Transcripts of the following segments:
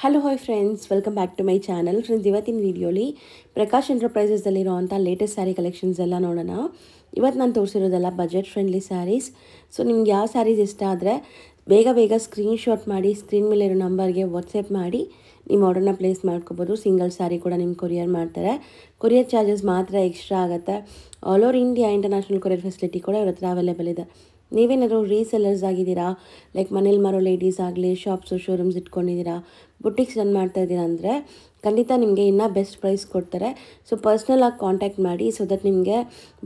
Hello hi friends, welcome back to my channel. Friends, ಇವತ್ತಿನ ವಿಡಿಯೋಲಿ ಪ್ರಕಾಶ್ ಎಂಟರ್ಪ್ರೈಸಸ್ಸಲ್ಲಿರೋವಂಥ ಲೇಟೆಸ್ಟ್ ಸ್ಯಾರಿ ಕಲೆಕ್ಷನ್ಸ್ ಎಲ್ಲ ನೋಡೋಣ. ಇವತ್ತು ನಾನು ತೋರಿಸಿರೋದೆಲ್ಲ ಬಜೆಟ್ ಫ್ರೆಂಡ್ಲಿ ಸ್ಯಾರೀಸ್. ಸೊ ನಿಮ್ಗೆ ಯಾವ ಸ್ಯಾರೀಸ್ ಇಷ್ಟ ಆದರೆ ಬೇಗ ಸ್ಕ್ರೀನ್ಶಾಟ್ ಮಾಡಿ ಸ್ಕ್ರೀನ್ ಮೇಲೆ ಇರೋ ನಂಬರ್ಗೆ ವಾಟ್ಸಪ್ ಮಾಡಿ ನಿಮ್ಮ ಆರ್ಡರ್ನ ಪ್ಲೇಸ್ ಮಾಡ್ಕೋಬೋದು. ಸಿಂಗಲ್ ಸ್ಯಾರಿ ಕೂಡ ನಿಮ್ಗೆ ಕೊರಿಯರ್ ಮಾಡ್ತಾರೆ. ಕೊರಿಯರ್ ಚಾರ್ಜಸ್ ಮಾತ್ರ ಎಕ್ಸ್ಟ್ರಾ ಆಗುತ್ತೆ. All over India international courier facility ಕೂಡ ಇವ್ರ ಹತ್ರ ಅವೈಲೇಬಲ್ ಇದೆ. ನೀವೇನಾದ್ರು ರೀಸೆಲ್ಲರ್ಸ್ ಆಗಿದ್ದೀರಾ, ಲೈಕ್ ಮನೇಲಿ ಮಾರೋ ಲೇಡೀಸ್ ಆಗಲಿ, ಶಾಪ್ಸು ಶೋರೂಮ್ಸ್ ಇಟ್ಕೊಂಡಿದ್ದೀರಾ, ಬುಟಿಕ್ಸ್ ರನ್ ಮಾಡ್ತಾ ಇದ್ದೀರಾ ಅಂದರೆ ಖಂಡಿತ ನಿಮಗೆ ಇನ್ನೂ ಬೆಸ್ಟ್ ಪ್ರೈಸ್ ಕೊಡ್ತಾರೆ. ಸೊ ಪರ್ಸ್ನಲಾಗಿ ಕಾಂಟ್ಯಾಕ್ಟ್ ಮಾಡಿ. ಸೊ ದಟ್ ನಿಮಗೆ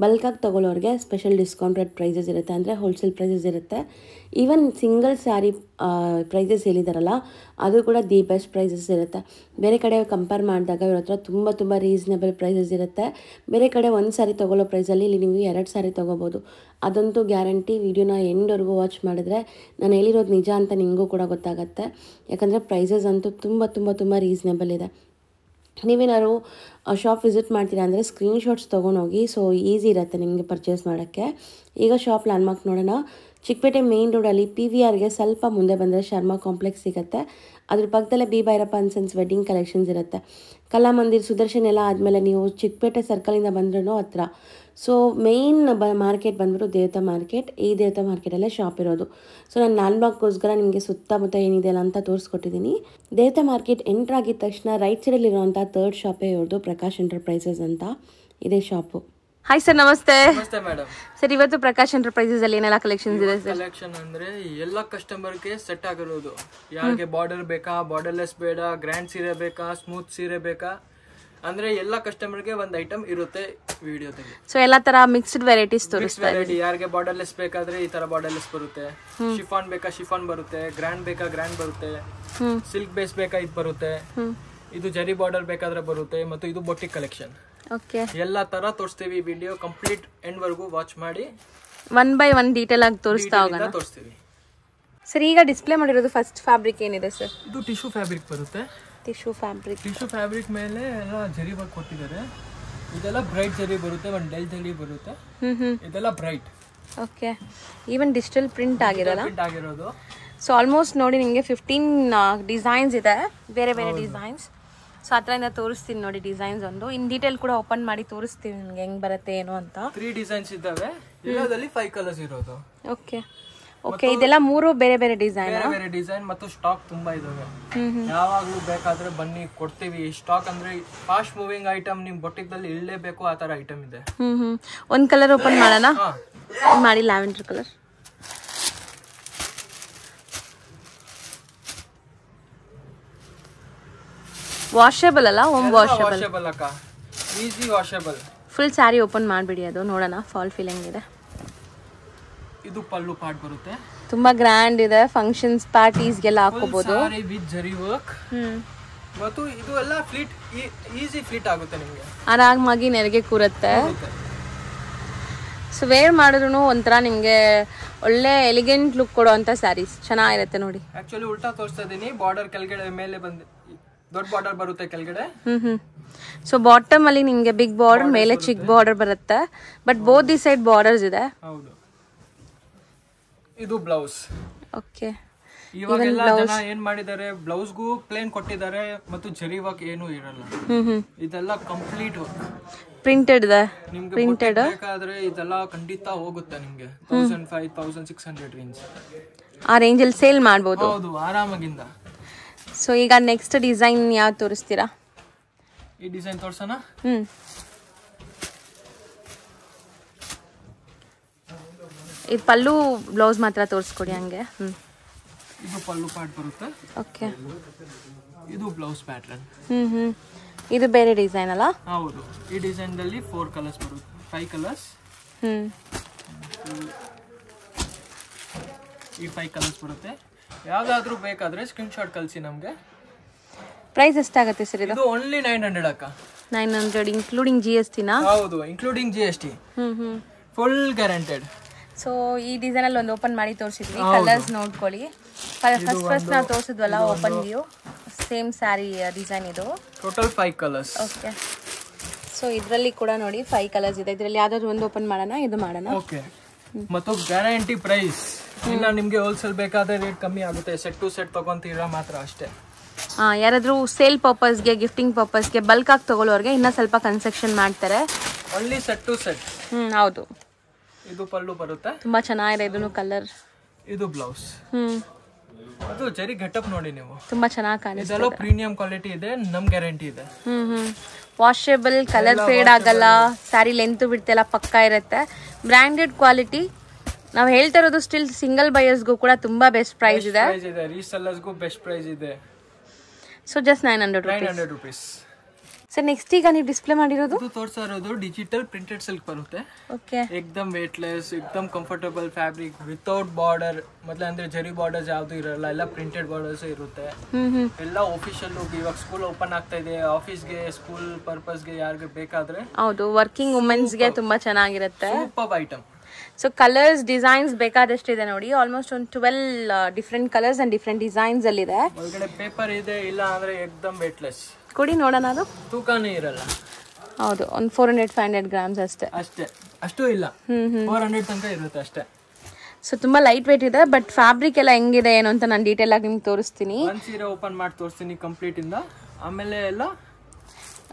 ಬಲ್ಕಾಗಿ ತೊಗೊಳ್ಳೋರಿಗೆ ಸ್ಪೆಷಲ್ ಡಿಸ್ಕೌಂಟೆಡ್ ಪ್ರೈಸಸ್ ಇರುತ್ತೆ, ಅಂದರೆ ಹೋಲ್ಸೇಲ್ ಪ್ರೈಸಸ್ ಇರುತ್ತೆ. ಈವನ್ ಸಿಂಗಲ್ ಸ್ಯಾರಿ ಪ್ರೈಸಸ್ ಹೇಳಿದಾರಲ್ಲ, ಅದು ಕೂಡ ದಿ ಬೆಸ್ಟ್ ಪ್ರೈಸಸ್ ಇರುತ್ತೆ. ಬೇರೆ ಕಡೆ ಕಂಪೇರ್ ಮಾಡಿದಾಗ ಇವ್ರ ಹತ್ರ ತುಂಬ ರೀಸನೇಬಲ್ ಪ್ರೈಸಸ್ ಇರುತ್ತೆ. ಬೇರೆ ಕಡೆ ಒಂದು ಸ್ಯಾರಿ ತೊಗೊಳ್ಳೋ ಪ್ರೈಸಲ್ಲಿ ಇಲ್ಲಿ ನೀವು 2 ಸ್ಯಾರಿ ತೊಗೋಬೋದು. ಅದಂತೂ ಗ್ಯಾರಂಟಿ. ವಿಡಿಯೋನ ಎಂಡ್ವರೆಗೂ ವಾಚ್ ಮಾಡಿದ್ರೆ ನಾನು ಹೇಳಿರೋದು ನಿಜ ಅಂತ ನಿಮಗೂ ಕೂಡ ಗೊತ್ತಾಗುತ್ತೆ. ಯಾಕಂದರೆ ಪ್ರೈಸಸ್ ಅಂತೂ ತುಂಬ ರೀಸನೇಬಲ್ ಇದೆ. ನೀವೇನಾದ್ರು ಶಾಪ್ ವಿಸಿಟ್ ಮಾಡ್ತೀರಾ ಅಂದರೆ ಸ್ಕ್ರೀನ್ಶಾಟ್ಸ್ ತೊಗೊಂಡೋಗಿ. ಸೊ ಈಸಿ ಇರುತ್ತೆ ನಿಮಗೆ ಪರ್ಚೇಸ್ ಮಾಡೋಕ್ಕೆ. ಈಗ ಶಾಪ್ ಲ್ಯಾಂಡ್ಮಾರ್ಕ್ ನೋಡೋಣ. ಚಿಕ್ಕಪೇಟೆ ಮೇನ್ ರೋಡಲ್ಲಿ PVRಗೆ ಸ್ವಲ್ಪ ಮುಂದೆ ಬಂದರೆ ಶರ್ಮಾ ಕಾಂಪ್ಲೆಕ್ಸ್ ಸಿಗುತ್ತೆ. ಅದ್ರ ಪಕ್ಕದಲ್ಲೇ B Bhyrappa and sons wedding collections ಇರುತ್ತೆ. ಕಲಾಮಂದಿರ್, ಸುದರ್ಶನ್ ಎಲ್ಲ ಆದಮೇಲೆ ನೀವು ಚಿಕ್ಕಪೇಟೆ ಸರ್ಕಲಿಂದ ಬಂದ್ರೂ ಹತ್ರ. ಸೊ ಮೇಯ್ನ್ ಮಾರ್ಕೆಟ್ ಬಂದ್ಬಿಟ್ಟು ದೇವತಾ ಮಾರ್ಕೆಟ್. ಈ ದೇವತಾ ಮಾರ್ಕೆಟಲ್ಲೇ ಶಾಪ್ ಇರೋದು. ಸೊ ನಾನು ಲ್ಯಾಂಡ್ಮಾರ್ಕ್ಗೋಸ್ಕರ ನಿಮಗೆ ಸುತ್ತಮುತ್ತ ಏನಿದೆಯಲ್ಲ ಅಂತ ತೋರಿಸ್ಕೊಟ್ಟಿದ್ದೀನಿ. ದೇವತಾ ಮಾರ್ಕೆಟ್ ಎಂಟ್ರ್ ಆಗಿದ ತಕ್ಷಣ ರೈಟ್ ಸೈಡಲ್ಲಿರುವಂಥ 3rd ಶಾಪೇ ಇವ್ರದ್ದು, ಪ್ರಕಾಶ್ ಎಂಟರ್ಪ್ರೈಸಸ್ ಅಂತ. ಇದೇ ಶಾಪು. ಹಾಯ್ ಸರ್, ನಮಸ್ತೆ. ನಮಸ್ತೆ ಮೇಡಮ್. ಸರ್, ಇವತ್ತು ಪ್ರಕಾಶ್ ಎಂಟರ್ಪ್ರೈಸಸ್ ಅಲ್ಲಿ ಏನೆಲ್ಲ ಕಲೆಕ್ಷನ್ಸ್ ಇದೆ ಸರ್? ಕಲೆಕ್ಷನ್ ಅಂದ್ರೆ ಎಲ್ಲ ಕಸ್ಟಮರ್ಗೆ ಸೆಟ್ ಆಗಿರೋದು. ಯಾರಿಗೆ ಬಾರ್ಡರ್ ಬೇಕಾ, ಬಾರ್ಡರ್ಲೆಸ್ ಬೇಡ, ಗ್ರ್ಯಾಂಡ್ ಸೀರೆ ಬೇಕಾ, ಸ್ಮೂತ್ ಸೀರೆ ಬೇಕಾ ಅಂದ್ರೆ ಎಲ್ಲ ಕಸ್ಟಮರ್ಗೆ ಒಂದು ಐಟಮ್ ಇರುತ್ತೆ ವಿಡಿಯೋದಲ್ಲಿ. ಸೊ ಎಲ್ಲಾ ತರ ಮಿಕ್ಸ್ಡ್ ವೆರೈಟೀಸ್ ತೋರಿಸ್ತಾ ಇದ್ದೀವಿ. ಯಾರಿಗೆ ಬಾರ್ಡರ್ಲೆಸ್ ಬೇಕಾದ್ರೆ ಈ ತರ ಬಾರ್ಡರ್ಲೆಸ್ ಬರುತ್ತೆ, ಶಿಫಾನ್ ಬೇಕಾ ಶಿಫಾನ್ ಬರುತ್ತೆ, ಗ್ರ್ಯಾಂಡ್ ಬೇಕಾ ಗ್ರ್ಯಾಂಡ್ ಬರುತ್ತೆ, ಸಿಲ್ಕ್ ಬೇಸ್ ಬೇಕಾ ಇದು ಬರುತ್ತೆ, ಇದು ಜರಿ ಬಾರ್ಡರ್ ಬೇಕಾದ್ರೆ ಬರುತ್ತೆ, ಮತ್ತು ಇದು ಬೊಟಿಕ್ ಕಲೆಕ್ಷನ್. ಓಕೆ, ಎಲ್ಲಾ ತರ ತೋರಿಸ್ತೀವಿ. ವಿಡಿಯೋ ಕಂಪ್ಲೀಟ್ ಎಂಡ್ ವರೆಗೂ ವಾಚ್ ಮಾಡಿ 1 by 1 ಡೀಟೇಲ್ ಆಗಿ ತೋರಿಸ್ತಾ ಹೋಗೋಣ. ತೋರಿಸ್ತೀವಿ. ಸರ್, ಈಗ ಡಿಸ್ಪ್ಲೇ ಮಾಡಿರೋದು ಫಸ್ಟ್ ಫ್ಯಾಬ್ರಿಕ್ ಏನಿದೆ ಸರ್? ಇದು ಟಿಶ್ಯೂ ಫ್ಯಾಬ್ರಿಕ್ ಬರುತ್ತೆ. ಟಿಶ್ಯೂ ಫ್ಯಾಬ್ರಿಕ್ ಮೇಲೆ ಎಲ್ಲ ಜರಿ ವರ್ಕ್ ಕೊಟ್ಟಿದ್ದಾರೆ. ಇದೆಲ್ಲ ಬ್ರೈಟ್ ಜರಿ ಬರುತ್ತೆ, ಒಂದು ಡಲ್ ಜರಿ ಬರುತ್ತೆ. ಇದೆಲ್ಲ bright. Okay, even digital print ಆಗಿರೋದು. ಸೊ ಆಲ್ಮೋಸ್ಟ್ ನೋಡಿ ನಿಮಗೆ 15 ಡಿಸೈನ್ಸ್ ಇದೆ, ಬೇರೆ ಡಿಸೈನ್ಸ್. ಸೊ ಹತ್ರದಿಂದ ತೋರಿಸ್ತೀನಿ ನೋಡಿ ಡಿಸೈನ್ಸ್. ಒಂದು ಇನ್ ಡೀಟೇಲ್ ಕೂಡ ಓಪನ್ ಮಾಡಿ ತೋರಿಸ್ತೀವಿ ನಿಮ್ಗೆ ಹೆಂಗ್ ಬರುತ್ತೆ ಏನು ಅಂತ. 3 ಡಿಸೈನ್ಸ್ ಇದ್ದಾವೆ. ಎಲ್ಲದಲ್ಲಿ 5 ಕಲರ್ಸ್ ಇರೋದು. ಓಕೆ, ಇದೆಲ್ಲ 3 ಬೇರೆ ಡಿಸೈನ್ ಮತ್ತು ಸ್ಟಾಕ್ ತುಂಬಾ ಇದಾವೆ. ಯಾವಾಗ್ಲೂ ಬೇಕಾದ್ರೆ ಬನ್ನಿ, ಕೊಡ್ತೀವಿ. ಸ್ಟಾಕ್ ಅಂದ್ರೆ ಫಾಸ್ಟ್ ಮೂವಿಂಗ್ ಐಟಮ್, ನಿಮ್ ಬೊಟಿಕ್ ದಲ್ಲಿ ಇಳ್ಳೇಬೇಕು ಆ ತರ ಐಟಮ್ ಇದೆ. ಒಂದ್ ಕಲರ್ ಓಪನ್ ಮಾಡೋಣ. ಮಾಡಿ, ಲ್ಯಾವೆಂಡರ್ ಕಲರ್. ವಾಷೇಬಲ್ ಅಲ್ಲ? ಹೋಮ್ ವಾಷೇಬಲ್ ಅಕ್ಕ, easy washable. Full sari open ಮಾಡ್ಬಿಡಿ, ಅದು ನೋಡೋಣ ಫಾಲ್ ಫೀಲಿಂಗ್ ಇದೆ. ಇದು ಪಲ್ಲು ಪಾರ್ಟ್ ಬರುತ್ತೆ, ತುಂಬಾ ಗ್ರ್ಯಾಂಡ್ ಇದೆ. ಫಂಕ್ಷನ್ಸ್, ಪಾರ್ಟೀಸ್ಗೆಲ್ಲ ಹಾಕೋಬಹುದು. ಸಾರಿ ವಿತ್ ಜರಿ ವರ್ಕ್. ಮತ್ತು ಇದು ಎಲ್ಲ ಫ್ಲೀಟ್, ಈಸಿ ಫ್ಲೀಟ್ ಆಗುತ್ತೆ ನಿಮಗೆ. ಆರಾಮಾಗಿ ನೆರಿಗೆ ಕೂರುತ್ತೆ. ಸೊ ವೇರ್ ಮಾಡಿದ್ರು ಒಂಥರ ನಿಮ್ಗೆ ಒಳ್ಳೆ ಎಲಿಗೆಂಟ್ ಲುಕ್ ಕೊಡುವಂತ ಸ್ಯಾರೀಸ್ ಚೆನ್ನಾಗಿರುತ್ತೆ ನೋಡಿ. ಆಕ್ಚುಲಿ ಉಲ್ಟಾ ತೋರಿಸ್ತಾ ಇದೀನಿ. ಬಾರ್ಡರ್ ಕೆಳಗಡೆ ಮೇಲೆ ಬಂದು ದೊಡ್ಡ ಬಾರ್ಡರ್ ಬರುತ್ತೆ ಕೆಳಗಡೆ. ಸೊ ಬಾಟಮ್ ಅಲ್ಲಿ ನಿಮ್ಗೆ ಬಿಗ್ ಬಾರ್ಡರ್, ಮೇಲೆ ಚಿಕ್ಕ ಬಾರ್ಡರ್ ಬರುತ್ತೆ. But both the side borders ಇದೆ. ಹೌದು. ಇದು ಬ್ಲೌಸ್. ಓಕೆ, ಇವಾಗೆಲ್ಲ ಜನ ಏನ್ ಮಾಡಿದ್ದಾರೆ, ಬ್ಲೌಸ್ಗೂ ಪ್ಲೇನ್ ಕೊಟ್ಟಿದ್ದಾರೆ ಮತ್ತು ಜರಿ ವರ್ಕ್ ಏನು ಇರಲ್ಲ. ಇದೆಲ್ಲ ಕಂಪ್ಲೀಟ್ ವರ್ಕ್ ಪ್ರಿಂಟೆಡ್ ಇದೆ. ನಿಮ್ಗೆ ಬೇಕಾದ್ರೆ ಇದೆಲ್ಲ ಖಂಡಿತ ಹೋಗುತ್ತೆ ನಿಮ್ಗೆ 1500-1600 ರೇಂಜ್. ಆ ರೇಂಜ್ ಅಲ್ಲಿ ಸೇಲ್ ಮಾಡಬಹುದು. ಹೌದು, ಆರಾಮಾಗಿಂದ. ಸೊ ಈಗ ನೆಕ್ಸ್ಟ್ ಡಿಸೈನ್ ಯಾವ್ದು ತೋರಿಸ್ತೀರಾ? ಈ ಡಿಸೈನ್ ತೋರ್ಸೋಣ. ಇದು ಪಲ್ಲು, ಬ್ಲೌಸ್ ಮಾತ್ರ ತೋರಿಸ್ಕೊಡಿ ಹಂಗೆ. ಇದು ಪಲ್ಲು ಪಾರ್ಟ್ ಬರುತ್ತೆ. ಓಕೆ, ಇದು ಬ್ಲೌಸ್ ಪ್ಯಾಟರ್ನ್. ಇದು ಬೇರೆ ಡಿಸೈನ್ ಅಲ್ಲ? ಹೌದು. ಈ ಡಿಸೈನ್ ದಲ್ಲಿ 4 ಕಲರ್ಸ್ ಬರುತ್ತೆ, 5 ಕಲರ್ಸ್. ಈ 5 ಕಲರ್ಸ್ ಬರುತ್ತೆ. ಯಾವ್ದಾದ್ರು ಬೇಕಾದ್ರೆ ಸ್ಕ್ರೀನ್ ಶಾಟ್ ಕಳಿಸಿ ನಮ್ಗೆ. ಪ್ರೈಸ್ ಎಷ್ಟಾಗುತ್ತೆ ಸರ್ ಇದು? ಓನ್ಲಿ 900 ಅಕ್ಕ. 900 ಇನ್ಕ್ಲೂಡಿಂಗ್ GST ನಾ? ಹೌದು, including GST. Full guaranteed. So ಈ ಡಿಸೈನ್ ಅಲ್ಲಿ ಒಂದು ಓಪನ್ ಮಾಡಿ ತೋರಿಸಿದ್ವಿ. ಕಲರ್ಸ್ ನೋಡ್ಕೊಳ್ಳಿ. ಫಸ್ಟ್ ನಾವು ತೋರಿಸಿದ್ವಲ್ಲ open view, same sari design ಇದು. Total 5 colours. ಓಕೆ, ಸೊ ಇದರಲ್ಲಿ ಕೂಡ ನೋಡಿ 5 ಕಲರ್ಸ್ ಇದೆ. ಇದರಲ್ಲಿ ಯಾವ್ದಾದ್ರು ಒಂದು ಓಪನ್ ಮಾಡೋಣ, ಇದು ಮಾಡೋಣ. ಓಕೆ, ಮತ್ತು ಗ್ಯಾರಂಟಿ ಪ್ರೈಸ್ ಇಲ್ಲ. ನಿಮ್ಗೆ ಹೋಲ್ಸೇಲ್ ಬೇಕಾದ್ರೆ ರೇಟ್ ಕಮ್ಮಿ ಆಗುತ್ತೆ. ಸೆಟ್ ಟು ಸೆಟ್ ತಗೊಂತೀರಾ ಮಾತ್ರ ಅಷ್ಟೇ. ಯಾರಾದರೂ ಸೇಲ್ ಪರ್ಪಸ್ಗೆ ಗಿಫ್ಟಿಂಗ್ ಪರ್ಪಸ್ಗೆ ಬಲ್ಕ್ ಆಗಿ ತಗೊಳ್ಳೋರಿಗೆ ಇನ್ನೂ ಸ್ವಲ್ಪ ಕನ್ಸೆಕ್ಷನ್ ಮಾಡ್ತಾರೆ. Only set to set. ಹೌದು. ಇದು ಪಲ್ಲು ಬರುತ್ತೆ, ತುಂಬಾ ಚೆನ್ನಾಗಿದೆ. ಇದನ್ನು ಕಲರ್. ಇದು ಬ್ಲೌಸ್. ಅದು ಜರಿ ಗೆಟಪ್ ನೋಡಿ ನೀವು, ತುಂಬಾ ಚೆನ್ನಾಗಿ ಕಾಣಿಸುತ್ತೆ. ಇದೆಲ್ಲ ಪ್ರೀಮಿಯಂ ಕ್ವಾಲಿಟಿ ಇದೆ, ನಮ್ ಗ್ಯಾರಂಟಿ ಇದೆ. ವಾಷೇಬಲ್, ಕಲರ್ ಫೇಡ್ ಆಗಲ್ಲ, ಸ್ಯಾರಿ ಲೆಂತ್ ಬಿಡ್ತ್ ಎಲ್ಲ ಪಕ್ಕಾ ಇರುತ್ತೆ. Branded quality. ನಾವು ಹೇಳ್ತಾ ಇರೋದು ಸ್ಟಿಲ್ ಸಿಂಗಲ್ ಬಯರ್ಸ್ಗೂ ಕೂಡ ತುಂಬಾ ಬೆಸ್ಟ್ ಪ್ರೈಸ್ ಇದೆ. ರೀಸೆಲ್ಲರ್ಸ್ಗೂ ಬೆಸ್ಟ್ ಪ್ರೈಸ್ ಇದೆ. So just 900 rupees. Sir next ಈಗ ನೀವು ಡಿಸ್ಪ್ಲೇ ಮಾಡಿರೋದು ತೋರಿಸ್ತಾ ಇರೋದು ಡಿಜಿಟಲ್ ಪ್ರಿಂಟೆಡ್ ಸಿಲ್ಕ್ ಬರುತ್ತೆ. ಓಕೆ. ಏಕ್ದಮ್ ವೇಟ್ಲೆಸ್, ಏಕ್ದಮ್ ಕಂಫರ್ಟಬಲ್ ಫ್ಯಾಬ್ರಿಕ್, ವಿತೌಟ್ ಬಾರ್ಡರ್. ಮೊದಲೇ ಅಂದ್ರೆ ಜರಿ ಬಾರ್ಡರ್ಸ್ ಯಾವ್ದು ಇರಲ್ಲ, ಎಲ್ಲ ಪ್ರಿಂಟೆಡ್ ಬಾರ್ಡರ್ಸ್ ಇರುತ್ತೆ. ಎಲ್ಲ ಆಫೀಷಿಯಲ್ ಲುಕ್. ಇವಾಗ ಸ್ಕೂಲ್ ಓಪನ್ ಆಗ್ತಾ ಇದೆ, ಆಫೀಸ್ಗೆ, ಸ್ಕೂಲ್ ಪರ್ಪಸ್ಗೆ ಯಾರಿಗೆ ಬೇಕಾದ್ರೆ. ಹೌದು, ವರ್ಕಿಂಗ್ ವುಮೆನ್ಸ್ಗೆ ತುಂಬಾ ಚೆನ್ನಾಗಿರುತ್ತೆ. Super item. So colours, designs ಬೇಕಾದಷ್ಟಿದೆ ನೋಡಿ. ಆಲ್ಮೋಸ್ಟ್ ಒಂದು 12 different colours and different designs ಅಲ್ಲಿ ಇದೆ. ಒಳಗಡೆ ಪೇಪರ್ ಇದೆ, ಇಲ್ಲ ಅಂದ್ರೆ ಏಕ್ದಮ್ ವೇಟ್ಲೆಸ್. ಕೊಡಿ ನೋಡೋಣ. ಅದು ತೂಕನೇ ಇರಲ್ಲ. ಹೌದು, ಒಂದು 400-500 ಗ್ರಾಮ್ಸ್ ಅಷ್ಟೇ. ಅಷ್ಟು ಇಲ್ಲ, 400 ತನಕ ಇರುತ್ತೆ ಅಷ್ಟೇ. ಸೊ ತುಂಬಾ ಲೈಟ್ ವೇಟ್ ಇದೆ. ಬಟ್ ಫ್ಯಾಬ್ರಿಕ್ ಎಲ್ಲ ಹೆಂಗಿದೆ ಏನು ಅಂತ ನಾನು ಡೀಟೇಲ್ ಆಗಿ ನಿಮ್ಗೆ ತೋರಿಸ್ತೀನಿ. ಒಂದ್ ಸೀರೆ ಓಪನ್ ಮಾಡಿ ತೋರಿಸ್ತೀನಿ ಕಂಪ್ಲೀಟ್ ಇಂದ, ಆಮೇಲೆ ಎಲ್ಲ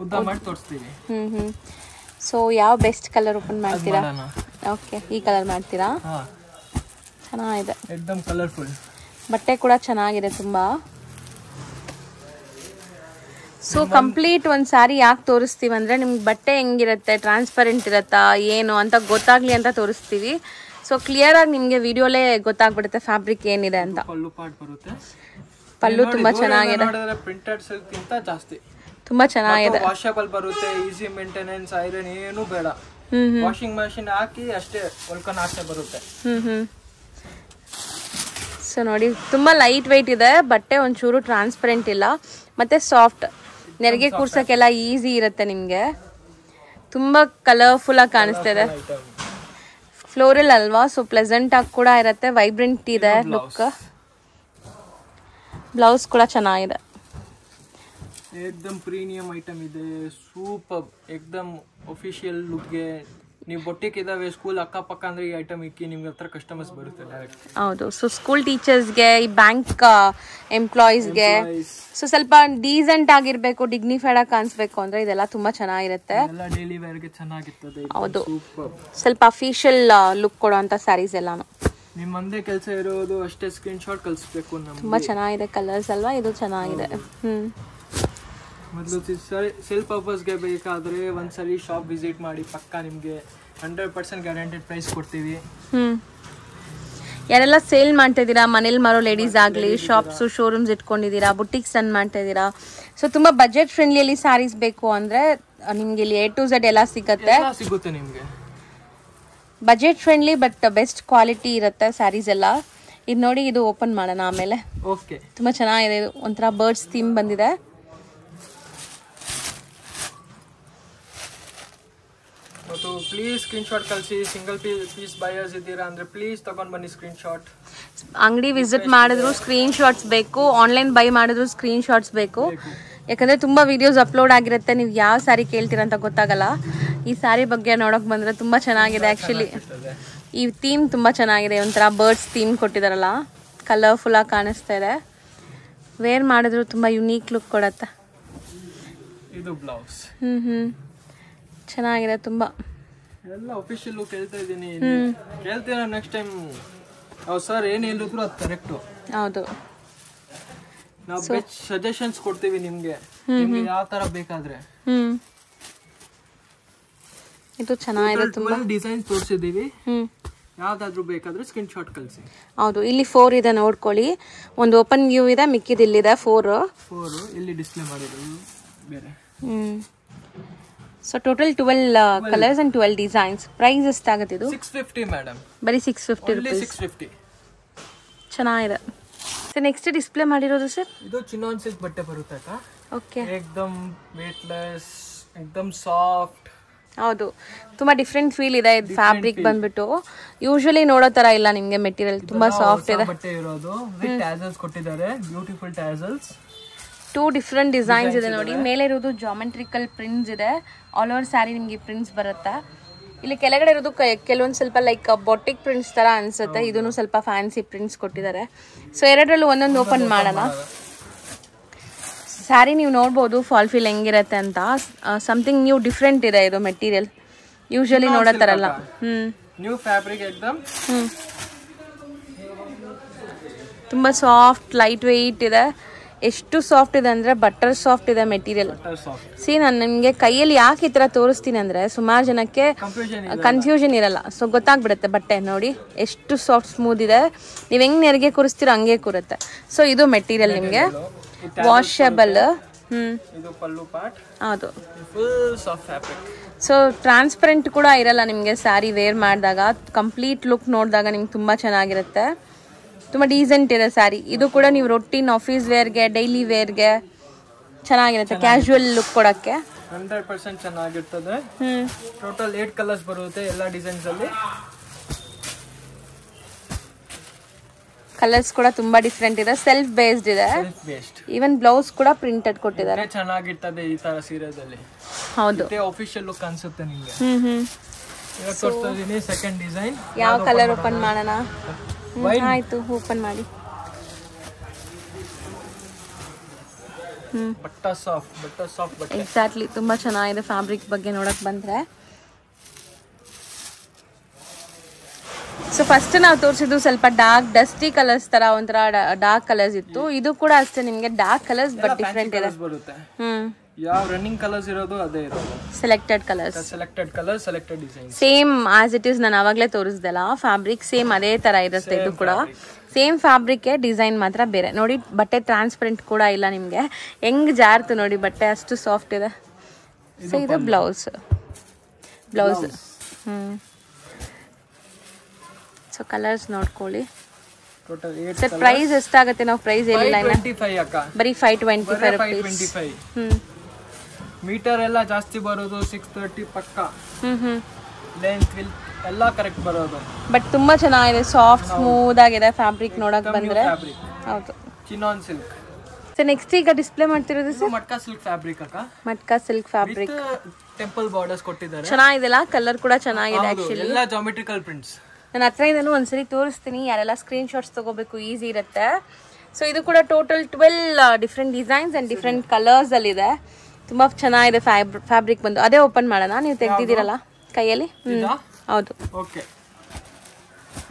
ಉದ್ದ ಮಾಡಿ ತೋರಿಸ್ತೀವಿ. ಸೊ ಯಾವ ಬೆಸ್ಟ್ ಕಲರ್ ಓಪನ್ ಮಾಡ್ತೀರಾ? ಓಕೆ, ಈ ಕಲರ್ ಮಾಡ್ತೀರಾ? ಚೆನ್ನಾಗಿದೆ, एकदम ಕಲರ್ಫುಲ್. ಬಟ್ಟೆ ಕೂಡ ಚೆನ್ನಾಗಿದೆ ತುಂಬಾ. ಸೊ ಕಂಪ್ಲೀಟ್ ಒಂದು ಸ್ಯಾರಿ ಯಾಕೆ ತೋರಿಸ್ತೀವಿ ಅಂದರೆ ನಿಮ್ಗೆ ಬಟ್ಟೆ ಹೆಂಗಿರುತ್ತೆ, ಟ್ರಾನ್ಸ್ಪರೆಂಟ್ ಇರುತ್ತಾ ಏನು ಅಂತ ಗೊತ್ತಾಗ್ಲಿ ಅಂತ ತೋರಿಸ್ತೀವಿ. ಸೊ ಕ್ಲಿಯರ್ ಆಗಿ ನಿಮಗೆ ವಿಡಿಯೋಲೇ ಗೊತ್ತಾಗ್ಬಿಡುತ್ತೆ ಫ್ಯಾಬ್ರಿಕ್ ಏನಿದೆ ಅಂತ. ಪಲ್ಲು ಪಾರ್ಟ್ ಬರುತ್ತೆ. ಪಲ್ಲು ತುಂಬಾ ಚೆನ್ನಾಗಿದೆ, ಪ್ರಿಂಟೆಡ್ ಸಿಲ್ಕ್ ಗಿಂತ ಜಾಸ್ತಿ ತುಂಬಾ ಚೆನ್ನಾಗಿದೆ. ವಾಷಬಲ್ ಬರುತ್ತೆ, ಈಸಿ ಮೇಂಟೆನೆನ್ಸ್, ಐರನ್ ಏನು ಬೇಡ. ವಾಷಿಂಗ್ ಮಷಿನ್ ಹಾಕಿ ಅಷ್ಟೇ ಹೊಲ್ಕೊಂಡು ಅಷ್ಟೇ ಬರುತ್ತೆ. ಸೊ ನೋಡಿ, ತುಂಬಾ ಲೈಟ್ ವೆಯ್ಟ್ ಇದೆ. ಬಟ್ಟೆ ಒಂಚೂರು ಟ್ರಾನ್ಸ್ಪರೆಂಟ್ ಇಲ್ಲ, ಮತ್ತೆ ಸಾಫ್ಟ್, ನೆರಿಗೆ ಕೂರ್ಸಕ್ಕೆಲ್ಲ ಈಸಿ ಇರುತ್ತೆ ನಿಮ್ಗೆ. ತುಂಬಾ ಕಲರ್ಫುಲ್ ಆಗಿ ಕಾಣಿಸ್ತಾ ಇದೆ. ಫ್ಲೋರಲ್ ಅಲ್ವಾ, ಸೊ ಪ್ಲೆಸೆಂಟ್ ಆಗಿ ಕೂಡ ಇರುತ್ತೆ, ವೈಬ್ರೆಂಟ್ ಇದೆ ಲುಕ್. ಬ್ಲೌಸ್ ಕೂಡ ಚೆನ್ನಾಗಿದೆ. एकदम ಪ್ರೀಮಿಯಂ ಐಟಮ್ ಇದೆ, ಸೂಪರ್, एकदम ಆಫಿಷಿಯಲ್ ಲುಕ್ಗೆ. ನೀವು ಬೊಟ್ಟಿಗೆ ಇದಾವೆ ಸ್ಕೂಲ್ ಅಕ್ಕಪಕ್ಕ ಅಂದ್ರೆ ಈ ಐಟಮ್ ಇಕ್ಕಿ ನಿಮ್ಗೆ ಹತ್ರ ಕಸ್ಟಮರ್ಸ್ ಬರುತ್ತೆ ಡೈರೆಕ್ಟ್. ಹೌದು. ಸೊ ಸ್ಕೂಲ್ ಟೀಚರ್ಸ್ಗೆ, ಈ ಬ್ಯಾಂಕ್ ಎಂಪ್ಲಾಯೀಸ್ಗೆ, ಸೊ ಸ್ವಲ್ಪ ಡೀಸೆಂಟ್ ಆಗಿರ್ಬೇಕು, ಡಿಗ್ನಿಫೈಡ್ ಆಗಿ ಕಾಣಿಸ್ಬೇಕು ಅಂದ್ರೆ ಇದೆಲ್ಲ ತುಂಬಾ ಚೆನ್ನಾಗಿರುತ್ತೆ. ಎಲ್ಲ ಡೈಲಿ ವೇರ್ಗೆ ಚೆನ್ನಾಗಿರ್ತದೆ. ಹೌದು, ಸ್ವಲ್ಪ ಅಫಿಷಿಯಲ್ ಲುಕ್ ಕೊಡುವಂತ ಸ್ಯಾರೀಸ್ ಎಲ್ಲಾನು. ನಿಮ್ಮ ಮುಂದೆ ಕೆಲಸ ಇರೋದು ಅಷ್ಟೇ, ಸ್ಕ್ರೀನ್ ಶಾಟ್ ಕಳಿಸ್ಬೇಕು ನಮ್ಗೆ. ತುಂಬಾ ಚೆನ್ನಾಗಿದೆ ಕಲರ್ಸ್ ಅಲ್ವಾ, ಇದು ಚೆನ್ನಾಗಿದೆ. ಮೊದಲು ಸೆಲ್ ಪರ್ಪಸ್ಗೆ ಬೇಕಾದ್ರೆ ಒಂದ್ಸರಿ ಶಾಪ್ ವಿಸಿಟ್ ಮಾಡಿ, ಪಕ್ಕ ನಿಮಗೆ 100% ಗ್ಯಾರಂಟೆಡ್ ಪ್ರೈಸ್ ಕೊಡ್ತೀವಿ. ಯಾರೆಲ್ಲ ಸೇಲ್ ಮಾಡ್ತಾ ಇದ್ದೀರಾ, ಮನೇಲಿ ಮಾರೋ ಲೇಡೀಸ್ ಆಗಲಿ, ಶಾಪ್ಸು ಶೋರೂಮ್ಸ್ ಇಟ್ಕೊಂಡಿದ್ದೀರಾ, ಬುಟಿಕ್ಸ್ ರನ್ ಮಾಡ್ತಾ ಇದ್ದೀರಾ, ಸೊ ತುಂಬ ಬಜೆಟ್ ಫ್ರೆಂಡ್ಲಿಯಲ್ಲಿ ಸ್ಯಾರೀಸ್ ಬೇಕು ಅಂದರೆ ನಿಮ್ಗೆ ಇಲ್ಲಿ A to Z ಎಲ್ಲ ಸಿಗುತ್ತೆ ನಿಮಗೆ. Budget friendly but best quality ಇರುತ್ತೆ ಸ್ಯಾರೀಸ್ ಎಲ್ಲ. ಇದು ನೋಡಿ, ಇದು ಓಪನ್ ಮಾಡೋಣ ಆಮೇಲೆ. ಓಕೆ, ತುಂಬ ಚೆನ್ನಾಗಿದೆ. ಇದು ಒಂಥರ ಬರ್ಡ್ಸ್ ಥೀಮ್ ಬಂದಿದೆ. ಮತ್ತು ಪ್ಲೀಸ್ ಸ್ಕ್ರೀನ್ ಶಾಟ್ ಕಳಿಸಿ. ಸಿಂಗಲ್ ಪೀಸ್ ಬಯರ್ಸ್ ಇದ್ದೀರಾ ಅಂದರೆ ಪ್ಲೀಸ್ ತಗೊಂಡು ಬನ್ನಿ ಸ್ಕ್ರೀನ್ ಶಾಟ್. ಅಂಗಡಿ ವಿಸಿಟ್ ಮಾಡಿದ್ರು ಸ್ಕ್ರೀನ್ ಶಾಟ್ಸ್ ಬೇಕು, ಆನ್ಲೈನ್ ಬೈ ಮಾಡಿದ್ರು ಸ್ಕ್ರೀನ್ ಶಾಟ್ಸ್ ಬೇಕು. ಯಾಕಂದರೆ ತುಂಬ ವಿಡಿಯೋಸ್ ಅಪ್ಲೋಡ್ ಆಗಿರುತ್ತೆ, ನೀವು ಯಾವ ಸ್ಯಾರಿ ಕೇಳ್ತೀರಾ ಅಂತ ಗೊತ್ತಾಗಲ್ಲ. ಈ ಸ್ಯಾರಿ ಬಗ್ಗೆ ನೋಡೋಕೆ ಬಂದರೆ ತುಂಬ ಚೆನ್ನಾಗಿದೆ. ಆ್ಯಕ್ಚುಲಿ ಈ ಥೀಮ್ ತುಂಬ ಚೆನ್ನಾಗಿದೆ, ಒಂಥರ ಬರ್ಡ್ಸ್ ಥೀಮ್ ಕೊಟ್ಟಿದ್ದಾರಲ್ಲ, ಕಲರ್ಫುಲ್ಲಾಗಿ ಕಾಣಿಸ್ತಾ ಇದೆ. ವೇರ್ ಮಾಡಿದ್ರು ತುಂಬ ಯುನೀಕ್ ಲುಕ್ ಕೊಡುತ್ತೆ. ಇದು ಬ್ಲೌಸ್. ಚೆನ್ನಾಗಿದೆ ತುಂಬ. ಎಲ್ಲ ಅಫಿಷಿಯಲ್ ಲುಕ್ ಹೇಳ್ತಾ ಇದ್ದೀನಿ, ಹೇಳ್ತೀರಾ ನೆಕ್ಸ್ಟ್ ಟೈಮ್. ಸರ್ ಏನು ಹೇಳಿದ್ರು ಅದು ಕರೆಕ್ಟು. ಹೌದು, ನಾವು ಬೆಸ್ಟ್ ಸಜೆಷನ್ಸ್ ಕೊಡ್ತೀವಿ ನಿಮ್ಗೆ ಯಾವ ತರ ಬೇಕಾದ್ರೆ. ಇದು ಚೆನ್ನಾಗಿದೆ ತುಂಬಾ. ಡಿಸೈನ್ಸ್ ತೋರಿಸಿದೀವಿ, ಯಾವ್ದಾದ್ರು ಬೇಕಾದ್ರೆ ಸ್ಕ್ರೀನ್ ಶಾಟ್ ಕಳಿಸಿ. ಹೌದು, ಇಲ್ಲಿ 4 ಇದೆ ನೋಡ್ಕೊಳ್ಳಿ. ಒಂದು ಓಪನ್ ವ್ಯೂ ಇದೆ, ಮಿಕ್ಕಿದ ಇಲ್ಲಿದೆ 4 ಇಲ್ಲಿ ಡಿಸ್ಪ್ಲೇ ಮಾಡಿರೋದು ಬೇರೆ. So total 12 colours and 12 designs. Price ಎಷ್ಟಾಗುತ್ತೆ ಇದು? 650 ಮೇಡಮ್. ಬರೀ 650 ರೂಪೀಸ್. 650 ಚೆನ್ನಾಗಿದೆ. ಸರ್ ನೆಕ್ಸ್ಟ್ ಡಿಸ್ಪ್ಲೇ ಮಾಡಿರೋದು ಸರ್? ಇದು ಚಿನಾನ್ ಸಿಲ್ಕ್ ಬಟ್ಟೆ ಬರುತ್ತೆ ಅಕ್ಕ. ಓಕೆ, ಏಕ್ದಮ್ ವೇಟ್ಲೆಸ್, ಏಕ್ದಮ್ ಸಾಫ್ಟ್. ಹೌದು, ತುಂಬಾ ಡಿಫ್ರೆಂಟ್ ಫೀಲ್ ಇದೆ. ಇದು ಫ್ಯಾಬ್ರಿಕ್ ಬಂದ್ಬಿಟ್ಟು ಯೂಶುವಲಿ ನೋಡೋ ತರ ಇಲ್ಲ ನಿಮ್ಗೆ. ಮೆಟೀರಿಯಲ್ ತುಂಬಾ ಸಾಫ್ಟ್ ಇದೆ. ಬಟ್ಟೆ ಇರೋದು ವಿತ್ ಟ್ಯಾಸಲ್ಸ್ ಕೊಟ್ಟಿದ್ದಾರೆ, ಬ್ಯೂಟಿಫುಲ್ ಟ್ಯಾಸಲ್ಸ್. 2 ಡಿಫ್ರೆಂಟ್ ಡಿಸೈನ್ಸ್ ಇದೆ ನೋಡಿ. ಮೇಲೆ ಇರೋದು ಜಾಮೆಟ್ರಿಕಲ್ ಪ್ರಿಂಟ್ಸ್ ಇದೆ, ಆಲ್ ಓವರ್ ಸ್ಯಾರಿ ನಿಮ್ಗೆ ಪ್ರಿಂಟ್ಸ್ ಬರುತ್ತೆ. ಇಲ್ಲಿ ಕೆಳಗಡೆ ಇರೋದು ಕೆಲವೊಂದು ಸ್ವಲ್ಪ ಲೈಕ್ ಬೊಟಿಕ್ ಪ್ರಿಂಟ್ಸ್ ತರ ಅನ್ಸುತ್ತೆ. ಇದನ್ನು ಸ್ವಲ್ಪ ಫ್ಯಾನ್ಸಿ ಪ್ರಿಂಟ್ಸ್ ಕೊಟ್ಟಿದ್ದಾರೆ. ಸೊ ಎರಡರಲ್ಲೂ ಒಂದೊಂದು ಓಪನ್ ಮಾಡೋಣ. ಸ್ಯಾರಿ ನೀವು ನೋಡ್ಬೋದು ಫಾಲ್ ಫಿಲ್ ಹೆಂಗಿರತ್ತೆ ಅಂತ. ಸಮಥಿಂಗ್ ನ್ಯೂ ಡಿಫ್ರೆಂಟ್ ಇದೆ ಇದು ಮೆಟೀರಿಯಲ್, ಯೂಶಲಿ ನೋಡೋ ಥರ ಅಲ್ಲ. ನ್ಯೂ ಫ್ಯಾಬ್ರಿಕ್ ಎಕ್ದಮ್. ತುಂಬ ಸಾಫ್ಟ್ ಲೈಟ್ ವೆಯ್ಟ್ ಇದೆ. ಎಷ್ಟು ಸಾಫ್ಟ್ ಇದೆ ಅಂದರೆ ಬಟರ್ ಸಾಫ್ಟ್ ಇದೆ ಮೆಟೀರಿಯಲ್. ಸಿ ನಾನು ನಿಮಗೆ ಕೈಯಲ್ಲಿ ಯಾಕೆ ಈ ಥರ ತೋರಿಸ್ತೀನಿ ಅಂದರೆ ಸುಮಾರು ಜನಕ್ಕೆ ಕನ್ಫ್ಯೂಷನ್ ಇರಲ್ಲ, ಸೊ ಗೊತ್ತಾಗ್ಬಿಡುತ್ತೆ. ಬಟ್ಟೆ ನೋಡಿ ಎಷ್ಟು ಸಾಫ್ಟ್ ಸ್ಮೂತ್ ಇದೆ, ನೀವು ಹೆಂಗೆ ನೆರಿಗೆ ಕೂರಿಸ್ತೀರೋ ಹಂಗೆ ಕೂರುತ್ತೆ. ಸೊ ಇದು ಮೆಟೀರಿಯಲ್ ನಿಮಗೆ ವಾಷಬಲ್. ಹೌದು, ಸೊ ಟ್ರಾನ್ಸ್ಪರೆಂಟ್ ಕೂಡ ಇರಲ್ಲ ನಿಮಗೆ ಸ್ಯಾರಿ ವೇರ್ ಮಾಡಿದಾಗ. ಕಂಪ್ಲೀಟ್ ಲುಕ್ ನೋಡಿದಾಗ ನಿಮ್ಗೆ ತುಂಬ ಚೆನ್ನಾಗಿರುತ್ತೆ. ತುಂಬ ಡೀಸೆಂಟ್ ಇದೆ ಸ್ಯಾರಿ. ಇದು ಕೂಡ ನೀವು ರೊಟೀನ್ ಆಫೀಸ್ ವೇರ್ಗೆ ಡೈಲಿ ವೇರ್ಗೆ ಚೆನ್ನಾಗಿರುತ್ತೆ, ಕ್ಯಾಶುವಲ್ ಲುಕ್ ಕೊಡೋಕ್ಕೆ 100% ಚೆನ್ನಾಗಿರ್ತದೆ. ಟೋಟಲ್ 8 ಕಲರ್ಸ್ ಬರುತ್ತೆ ಎಲ್ಲ ಡಿಸೈನ್ಸ್ ಅಲ್ಲಿ. ಕಲರ್ಸ್ ಕೂಡ ತುಂಬಾ ಡಿಫ್ರೆಂಟ್ ಇದೆ, ಸೆಲ್ಫ್ ಬೇಸ್ಡ್ ಇದೆ. ಈವನ್ ಬ್ಲೌಸ್ ಕೂಡ ಪ್ರಿಂಟೆಡ್ ಕೊಟ್ಟಿದ್ದಾರೆ. ಚೆನ್ನಾಗಿರ್ತದೆ ಈ ತರ ಸೀರೆದಲ್ಲಿ. ಹೌದು, ಆಫಿಷಿಯಲ್ ಲುಕ್ ಅನ್ಸುತ್ತೆ ನಿಮಗೆ. ಇವಾಗ ತೋರಿಸ್ತಾ ಇದೀನಿ ಸೆಕೆಂಡ್ ಡಿಸೈನ್. ಯಾವ ಕಲರ್ ಓಪನ್ ಮಾಡೋಣ? ಆಯ್ತು, ಓಪನ್ ಮಾಡಿ. ಎಕ್ಸಾಕ್ಟ್ಲಿ, ತುಂಬಾ ಚೆನ್ನಾಗಿದೆ. ಫ್ಯಾಬ್ರಿಕ್ ಬಗ್ಗೆ ನೋಡಕ್ ಬಂದ್ರೆ, ಸೊ ಫಸ್ಟ್ ನಾವು ತೋರಿಸಿದ್ದು ಸ್ವಲ್ಪ ಡಾರ್ಕ್ ಡಸ್ಟಿ ಕಲರ್ಸ್ ತರ ಒಂಥರ ಡಾರ್ಕ್ ಕಲರ್ಸ್ ಇತ್ತು. ಇದು ಕೂಡ ಅಷ್ಟೇ ನಿಮ್ಗೆ ಡಾರ್ಕ್ ಕಲರ್ಸ್ ಬಟ್ ಡಿಫ್ರೆಂಟ್ ಇದೆ. ಯಾವ ರನ್ನಿಂಗ್ ಕಲರ್ಸ್ ಇರೋದು ಅದೇ ಇರೋದು. Selected colours, selected design, same as it is. ನಾನು ಅವಾಗಲೇ ತೋರಿಸ್ದಲ್ಲ ಫ್ಯಾಬ್ರಿಕ್ ಸೇಮ್ ಅದೇ ತರ ಇರುತ್ತೆ. ಇದು ಕೂಡ ಸೇಮ್ ಫ್ಯಾಬ್ರಿಕ್, ಡಿಸೈನ್ ಮಾತ್ರ ಬೇರೆ. ನೋಡಿ ಬಟ್ಟೆ ಟ್ರಾನ್ಸ್ಪರೆಂಟ್ ಕೂಡ ಇಲ್ಲ ನಿಮ್ಗೆ, ಹೆಂಗ್ ಜಾರ್ತು ನೋಡಿ ಬಟ್ಟೆ, ಅಷ್ಟು ಸಾಫ್ಟ್ ಇದೆ. ಸೊ ಇದು ಬ್ಲೌಸ್. ಸೊ ಕಲರ್ಸ್ ನೋಡ್ಕೊಳ್ಳಿ. ಸರ್ ಪ್ರೈಸ್ ಎಷ್ಟಾಗುತ್ತೆ? ನಾವು ಪ್ರೈಸ್ ಹೇಳಿಲ್ಲ, ಬರೀ 525 rupees. ಮೀಟರ್ ಎಲ್ಲ ಜಾಸ್ತಿ ಬರೋದು 630 ಪಕ್ಕ. ಲೆಂತ್ ಎಲ್ಲ ಕರೆಕ್ಟ್ ಬರೋದು. ಬಟ್ ತುಂಬಾ ಚೆನ್ನಾಗಿದೆ, ಸಾಫ್ಟ್ ಸ್ಮೂತ್ ಆಗಿದೆ ಫ್ಯಾಬ್ರಿಕ್ ನೋಡಕ್ ಬಂದ್ರೆ. ಹೌದು, ಚಿನಾನ್ ಸಿಲ್ಕ್. ಸೊ ನೆಕ್ಸ್ಟ್ ಈಗ ಡಿಸ್ಪ್ಲೇ ಮಾಡ್ತಿರೋದು ಸರ್ ಮಟ್ಕಾ ಸಿಲ್ಕ್ ಫ್ಯಾಬ್ರಿಕ್ ಅಕ್ಕ. ಮಟ್ಕಾ ಸಿಲ್ಕ್ ಫ್ಯಾಬ್ರಿಕ್ ಟೆಂಪಲ್ ಬಾರ್ಡರ್ಸ್ ಕೊಟ್ಟಿದ್ದಾರೆ. ಚೆನ್ನಾಗಿದೆಲ್ಲ, ಕಲರ್ ಕೂಡ ಚೆನ್ನಾಗಿದೆ. ಆಕ್ಚುಲಿ ಎಲ್ಲ ಜಾಮೆಟ್ರಿಕಲ್ ಪ್ರಿಂಟ್ಸ್. ನಾನು ಹತ್ರ ಇದನ್ನು ಒಂದ್ಸರಿ ತೋರಿಸ್ತೀನಿ, ಯಾರೆಲ್ಲ ಸ್ಕ್ರೀನ್ ಶಾಟ್ಸ್ ತಗೋಬೇಕು ಈಸಿ ಇರುತ್ತೆ. ಸೊ ಇದು ಕೂಡ total 12 different designs and different colours ಅಲ್ಲಿ ಇದೆ. ತುಂಬಾ ಚೆನ್ನಾಗಿದೆ ಫ್ಯಾಬ್ರಿಕ್ ಬಂದು. ಅದೇ ಓಪನ್ ಮಾಡೋಣ, ನೀವು ತೆಗ್ದಿದ್ದೀರಲ್ಲ ಕೈಯಲ್ಲಿ? ಹೌದು. ಓಕೆ,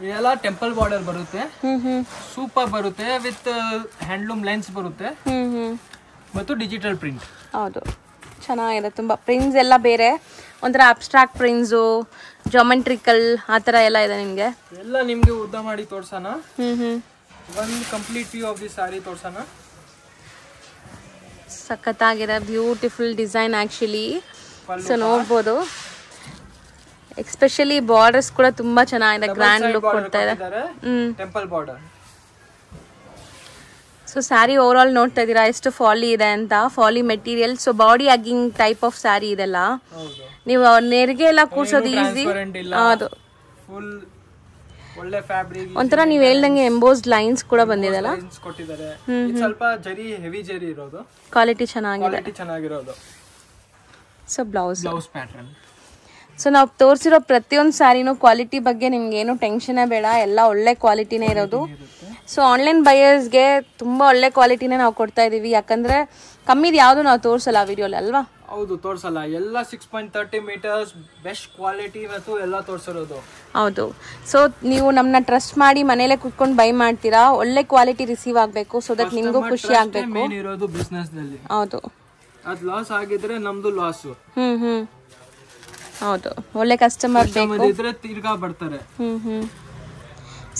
ಇದೆಲ್ಲ ಟೆಂಪಲ್ ಬಾರ್ಡರ್ ಬರುತ್ತೆ, ಸೂಪರ್ ಬರುತ್ತೆ, ವಿತ್ ಹ್ಯಾಂಡ್ಲೂಮ್ ಲೈನ್ಸ್ ಬರುತ್ತೆ ಮತ್ತು ಡಿಜಿಟಲ್ ಪ್ರಿಂಟ್. ಹೌದು, ಚೆನ್ನಾಗಿದೆ. ತುಂಬಾ ಪ್ರಿಂಟ್ಸ್ ಎಲ್ಲ ಬೇರೆ, ಒಂಥರ ಅಬ್ಸ್ಟ್ರಾಕ್ಟ್ ಪ್ರಿಂಟ್ಸು, ಜಾಮೆಟ್ರಿಕಲ್ ಆ ಥರ ಎಲ್ಲ ಇದೆ ನಿಮಗೆ. ಎಲ್ಲ ನಿಮಗೆ ಉದ್ದ ಮಾಡಿ ತೋರ್ಸೋಣ. ಒಂದು complete view of the sari ತೋರ್ಸೋಣ. ಸಖತ್ತಾಗಿದೆ, ಬ್ಯೂಟಿಫುಲ್ ಡಿಸೈನ್ ಆಕ್ಚುಲಿ. ಸೊ ನೋಡ್ಬೋದು, ಎಕ್ಸ್ಪೆಷಲಿ ಬಾರ್ಡರ್ಸ್ ಕೂಡ ತುಂಬಾ ಚೆನ್ನಾಗಿದೆ, ಗ್ರ್ಯಾಂಡ್ ಲುಕ್ ಕೊಡ್ತಾ ಇದೆ. Temple border. So sari over all ನೋಡ್ತಾ ಇದ್ದೀರಾ ಎಷ್ಟು ಫಾಲಿ ಇದೆ ಅಂತ. ಫಾಲಿ material, so body hugging type of sari ಇದೆಲ್ಲ. ನೀವು ನೆರಿಗೆ ಎಲ್ಲ ಕೂರ್ಸೋದು ಈಸಿ. ಹೌದು, ಒಳ್ಳೆ ಫ್ಯಾಬ್ರಿಕ್. ಒಂಥರ ನೀವು ಹೇಳ್ದಂಗೆ ಎಂಬೋಸ್ಡ್ ಲೈನ್ಸ್ ಕೂಡ ಬಂದಿದೆಲ್ಲ, ಕೊಟ್ಟಿದ್ದಾರೆ. ಸ್ವಲ್ಪ ಜರಿ, ಹೆವಿ ಜರಿ ಇರೋದು, ಕ್ವಾಲಿಟಿ ಚೆನ್ನಾಗಿರೋದು. So blouse pattern. ಸೊ ನಾವು ತೋರಿಸಿರೋ ಪ್ರತಿಯೊಂದು ಸ್ಯಾರಿನೂ ಕ್ವಾಲಿಟಿ ಬಗ್ಗೆ ನಿಮ್ಗೆ ಏನು ಟೆನ್ಷನೇ ಬೇಡ, ಎಲ್ಲ ಒಳ್ಳೆ ಕ್ವಾಲಿಟಿನೇ ಇರೋದು. ಸೊ ಆನ್ಲೈನ್ ಬಯರ್ಸ್ಗೆ ತುಂಬಾ ಒಳ್ಳೆ ಕ್ವಾಲಿಟಿನೇ ನಾವು ಕೊಡ್ತಾ ಇದೀವಿ, ಯಾಕಂದ್ರೆ ಕಮ್ಮಿದು ಯಾವುದು ನಾವು ತೋರಿಸಲ್ಲ ವಿಡಿಯೋಲಿ ಅಲ್ವಾ? ಹೌದು, ತೋರಿಸಲ್ಲ. ಎಲ್ಲ 6.30 ಮೀಟರ್ಸ್ ಬೆಸ್ಟ್ ಕ್ವಾಲಿಟಿ ಮತ್ತು ಎಲ್ಲ ತೋರಿಸಿರೋದು. ಹೌದು. ಸೊ ನೀವು ನಮ್ಮನ್ನ ಟ್ರಸ್ಟ್ ಮಾಡಿ ಮನೇಲೆ ಕುತ್ಕೊಂಡು ಬೈ ಮಾಡ್ತೀರಾ, ಒಳ್ಳೆ ಕ್ವಾಲಿಟಿ ರಿಸೀವ್ ಆಗಬೇಕು, ಸೊ ದಟ್ ನಿಮಗೂ ಖುಷಿ ಆಗಬೇಕು. ಮೇನ್ ಇರೋದು ಬಿಸ್ನೆಸ್ ನಲ್ಲಿ. ಹೌದು, ಅದು ಲಾಸ್ ಆಗಿದ್ರೆ ನಮ್ದು ಲಾಸ್. ಹೌದು, ಒಳ್ಳೆ ಕಸ್ಟಮರ್ ಬೇಕು, ಇದ್ರೆ ತಿರ್ಗಾ ಬರ್ತಾರೆ.